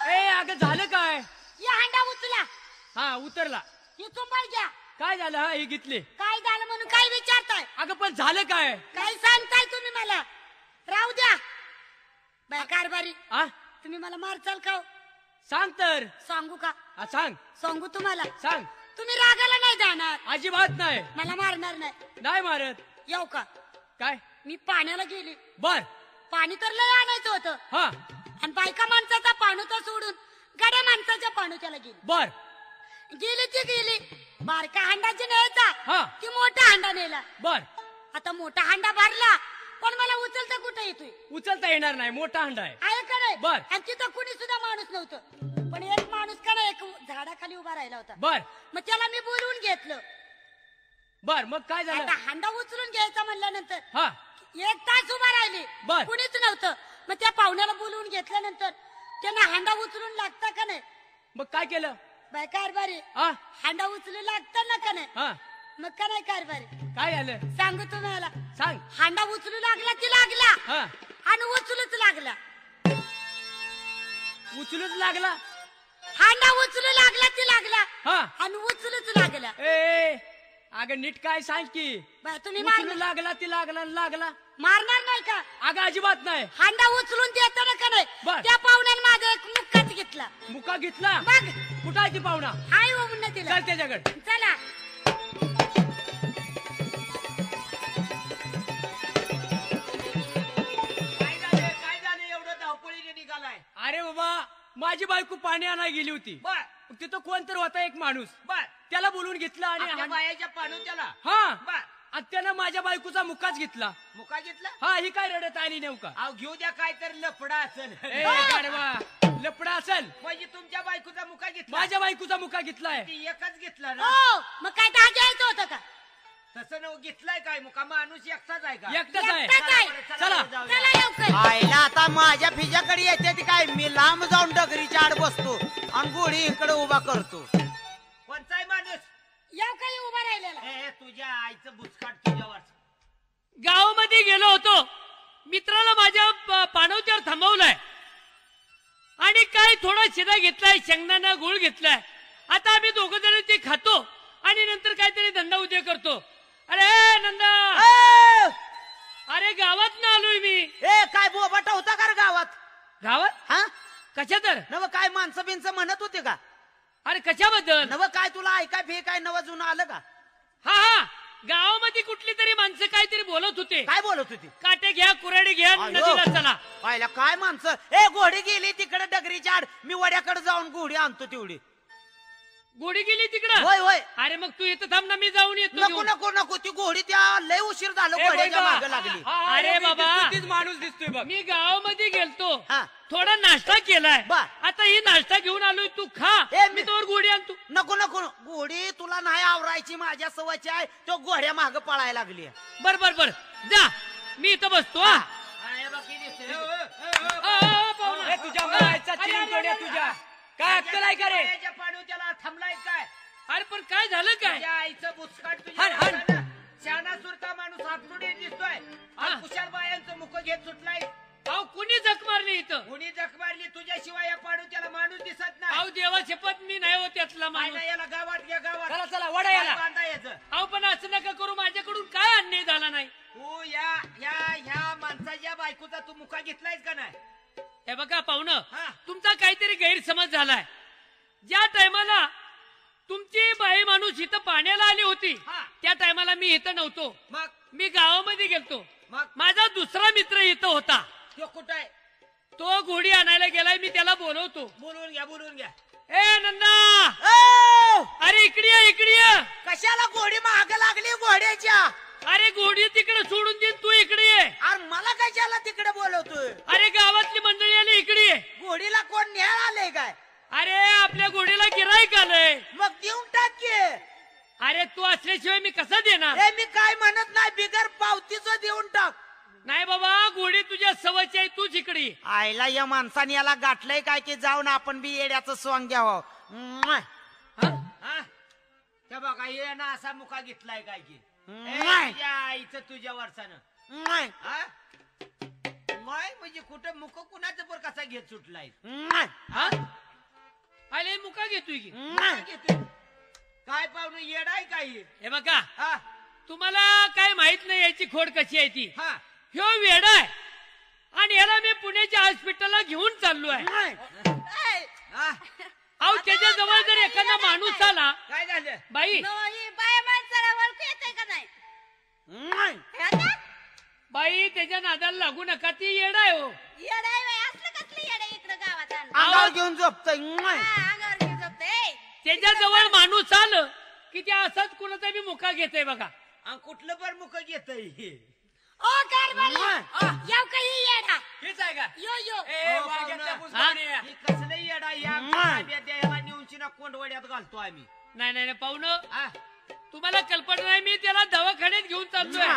ए अगं झालं काय? या हांडा उचला हा उतरला. ही चुंबळ घ्या काय झालं? हा हे घेतले. काय झालं म्हणून काय विचारताय अगं पण झालं काय? काय सांगताय तुम्ही मला राहू द्या बाय कारभारी आ तुम्ही मला मारचाल का हो? सांग तर. सांगू का हा सांग सांगू तुम्हाला सांग. तुम्ही रागाला नाही जाणार अजिबात नाही. मला मारणार नाही नाही मारत. येऊ का काय? मी पाण्याला गेली बर. पाणी तर लय आणायचं होतं हा आणि बायका माणसाचा पाणूचा सोडून गड्या माणसाच्या पाणूच्याला गेली बर. गेली ती गेली बारका हांडाची न्यायचा हा. की मोठा हांडा नेला बर. आता मोठा हांडा भरला पण मला उचलता कुठे येतोय उचलता येणार नाही. मोठा हंडा आहे. आहे का नाही बर. आणि तिथं कुणी सुद्धा माणूस नव्हतं पण एक माणूस का नाही एक झाडाखाली उभा राहिला होता बर मग त्याला मी बोलवून घेतलं बर. मग काय झालं? आता हांडा उचलून घ्यायचा म्हणल्यानंतर हा एक तास उभा राहिली बर. कुणीच नव्हतं मग त्या पाहुण्याला बोलवून घेतल्यानंतर त्यांना हांडा उचलून लागता का नाही मग काय केलं? बाय कारभारी हा हांडा उचलू लागता ना का नाही हा मग का नाही कारभारी काय झालं? सांगू तुम्हाला सांग. हांडा उचलू लागला की लागला हा आणि उचलूच लागला उचलूच लागला. हांडा उचलू लागला की लागला हा आणि उचलूच लागला ए अगं नीट काय सांग की. बाय तुम्ही उचलू मारणार लागला ती लागला आणि लागला. मारणार नाही का अगं अजिबात नाही. हांडा उचलून देताना का नाही बर. त्या पाहुण्याने माझा एक मुक्काच घेतला मुका घेतला. मग कुठं आहे ती पाहुणा? हाय हो म्हणणं तिला चल त्याच्याकडे. चला काय झालं एवढं धावपळीने निघालाय? अरे बाबा माझी बायको पाणी आणायला गेली होती. बर तिथं कोण तर होता एक माणूस. बर त्याला बोलून घेतला आणि आपल्या बायाच्या पाणू त्याला हा बर आणि त्यानं माझ्या बायकोचा मुकाच घेतला. मुका घेतला. हा ही काय रडत आली नेमका? अहो घेऊ द्या काय तर लफडा असेल ए गाढवा लपडा असेल. म्हणजे तुमच्या बायकोचा मुका घेतला. माझ्या बायकोचा मुका घेतलाय. ती एकच घेतला ना. हो मग काय दाग यायचं होतं का तसं नव घेतलाय काय मुका? माणूस एकटाच आहे का? एकटाच आहे. एकटाच आहे. चला. जाऊया. चला लवकर आईला आता माझ्या फिजाकडे येते ती काय मी लांब जाऊन डगरीच्या आड बसतो आणि गोळी इकडे उभा करतो. कोणचा आहे माणूस? येऊ काही उभा राहिलेला ए तुझ्या आईचं बुचकाट तुझ्यावर. गावामध्ये गेलो होतो. मित्राला माझ्या पाणवत्यावर थांबवलाय आणि काय थोडा शिरा घेतलाय, शेंगदाणा गुळ घेतलाय. आता आम्ही दोघं जण ते खातो आणि नंतर काहीतरी धंदा उद्या करतो. अरे नंदा ए, अरे गावात ना आलोय मी. ए काय बोबाटा होता का रे गावात? गावात हा कशा तर? नव काय माणसं बिनचं म्हणत होते का? अरे कशाबद्दल? नव काय तुला ऐकाय फे काय नवं जुनं आलं का? हा हा गावामध्ये कुठली तरी माणसं काहीतरी बोलत होते. काय बोलत होती? काटे घ्या, कुऱ्हाडी घ्या, अयो. नदीला चला. पाहिला काय माणसं. ए घोडी गेली तिकडे डगरीच्या आड, मी वड्याकडे जाऊन घोडी आणतो तेवढी. गोडी गेली तिकडं. होय होय. अरे मग तू इथं थांब ना, मी जाऊन येतो नको घेऊन. नको नको ती घोडी त्या लय उशीर झालं घोड्याच्या मागे लागली. अरे बाबा माणूस दिसतोय बघ. मी गावामध्ये गेलतो, हा. थोडा नाश्ता केलाय. बर. आता ही नाश्ता घेऊन आलोय, तू खा. ए, मी तोवर गोडी आणतो. नको नको घोडी तुला नाही आवरायची, माझ्या सवयची आहे. तो घोड्या मागे पळायला लागली. बर बर बर जा. मी इथं बसतो हा. हे बघ किती दिसतंय. पाहुणा. तुझ्या मायचा चिरतोड्या तुझ्या काय अक्कल आहे का रे? पायाच्या पाणीवर त्याला थांबलाय काय अरे पण काय झालं काय तुझ्या आईचं बुचकाट हण, तुझ्या हण. हातानं. शाना सुरता माणूस हातोडे दिसतोय हा. आणि कुशाल बायांचं मुख घेत सुटलाय. अहो कुणी जख मारली इथं कोणी जख मारली तुझ्याशिवाय या पाडू त्याला माणूस दिसत नाही. अहो देवा शपथ मी नाही हो त्यातला माणूस. माझ्या याला गावात घ्या गावात चला चला वडा याला. बांधा याचं. अहो पण असं नका करू माझ्याकडून काय अन्याय झाला नाही. तू ह्या माणसाच्या बायकोचा तू मुका घेतलायस का नाही? हे बघा पाहुणं हा. तुमचा काहीतरी गैरसमज झालाय. ज्या टायमाला तुमची बाई माणूस इथं पाण्याला आली होती हा. त्या टायमाला मी इथं नव्हतो. मग मी गावामध्ये गेलतो. मग माझा दुसरा मित्र इथं होता. तो कुठं आहे? तो घोडी आणायला गेलाय. मी त्याला बोलवतो. बोलवून घ्या. ए नंदा ओ, अरे इकडे ये, इकडे ये. कशाला घोडी महाग लागली घोड्याच्या? अरे घोडी तिकडे सोडून दे तू इकडे ये. अरे मला कशाला तिकडे बोलवतोय? अरे गावातली मंडळी आली इकडे ये. घोडीला कोण न्याय आले काय? अरे आपल्या घोडीला गिराईक आलंय. मग देऊन टाक की. अरे तू असल्याशिवाय मी कसा देणार? हे मी काय म्हणत नाही, बिगर पावतीचं देऊन टाक. नाही बाबा घोडी तुझ्या सवयची आहे तूच इकडे ये. आईला या माणसाने याला गाठलंय काय की जाऊन आपण बी येड्याचं स्वांग घ्यावं. म्वा. हा? त्या बघा ये ना असा मुका घेतलाय काय की नाही. तुझ्या आईचं तुझ्या वर्षानं म्वा. माय म्हणजे कुठं मुख कुणाचं पर कसा घेत सुटलाय? म्वा. हा? आले मुका घेतोय की. म्वा. घेतोय. काय पाहुणं येडाय काय हे? हे बघा हा तुम्हाला काय माहित नाही याची खोड कशी आहे ती. हा ह्यो वेडा आहे आणि याला मी पुण्याच्या हॉस्पिटलला घेऊन चाललो आहे. म्वा. हा अहो त्याच्या जवळ जर एखादा माणूस आला काय झालं? बाई ही बाया माणसाला ओळखू येते का नाही? म्वा. हे ना? बाई त्याच्या नादाला लागू नका ती येडा आहे हो. येडं आहे बाई, असलं कसलं येडं इकडं गावात आणलं? अंगावर घेऊन झोपतोय. म्वा. हा, अंगावर घेऊन झोपतंय. त्याच्या जवळ माणूस आलं की त्या असाच कुणाचा बी मुका घेतोय बघा. आणि कुठलं पर मुख घेतय हे? ओ कारभारी, येऊ का ही येडा? हेच आहे का? यो यो. हो, पाहुणं. हे कसलं येडा या ताब्यात द्यायला नेऊन ना कोंडवड्यात घालतो आम्ही. नाही नाही नाही, पाहुणं हा? तुम्हाला कल्पना नाही मी त्याला दवाखान्यात घेऊन चाललोय.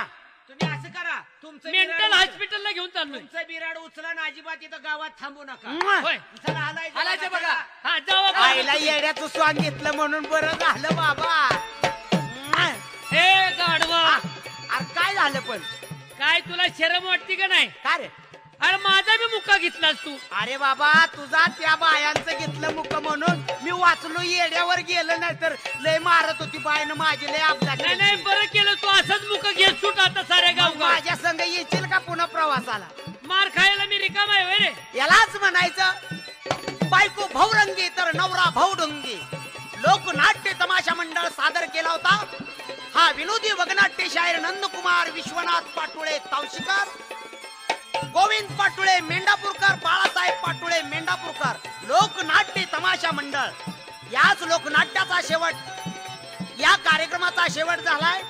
तुम्ही असं करा तुमचं मेंटल बिराड- हॉस्पिटलला घेऊन चाललोय. तुमचं बिराड उचला ना अजिबात इथं गावात थांबू नका. म्वा. होय चला हालायचं हालायचं बघा, बघा. चला. हा जावा आईला येड्याचं स्वांग घेतलं म्हणून बरं झालं बाबा. म्वा. हे गाढवा अरे काय झालं पण? काय तुला शरम वाटते का नाही? काय रे? अरे माझा बी मुका घेतलास तू. अरे बाबा तुझा त्या बायांचं घेतलं मुक म्हणून मी वाचलो, येड्यावर गेलं नाही तर लय मारत होती बायनं माझी, लय अपघात नाही नाही केली. बरं केलं तू असंच मुका घेत सुट आता साऱ्या मग गाव माझ्या संग येशील का पुन्हा प्रवासाला? मार खायला मी रिकामा आहे होय रे. यालाच म्हणायचं बायको भाऊरंगी तर नवरा भाऊडुंगी. लोकनाट्य तमाशा मंडळ सादर केला होता हा विनोदी वगनाट्य शाहीर नंदकुमार विश्वनाथ पाटुळे तावशीकर, गोविंद पाटुळे मेंढापूरकर, बाळासाहेब पाटुळे मेंढापूरकर. लोकनाट्य तमाशा मंडळ. याच लोकनाट्याचा शेवट, या कार्यक्रमाचा शेवट झालाय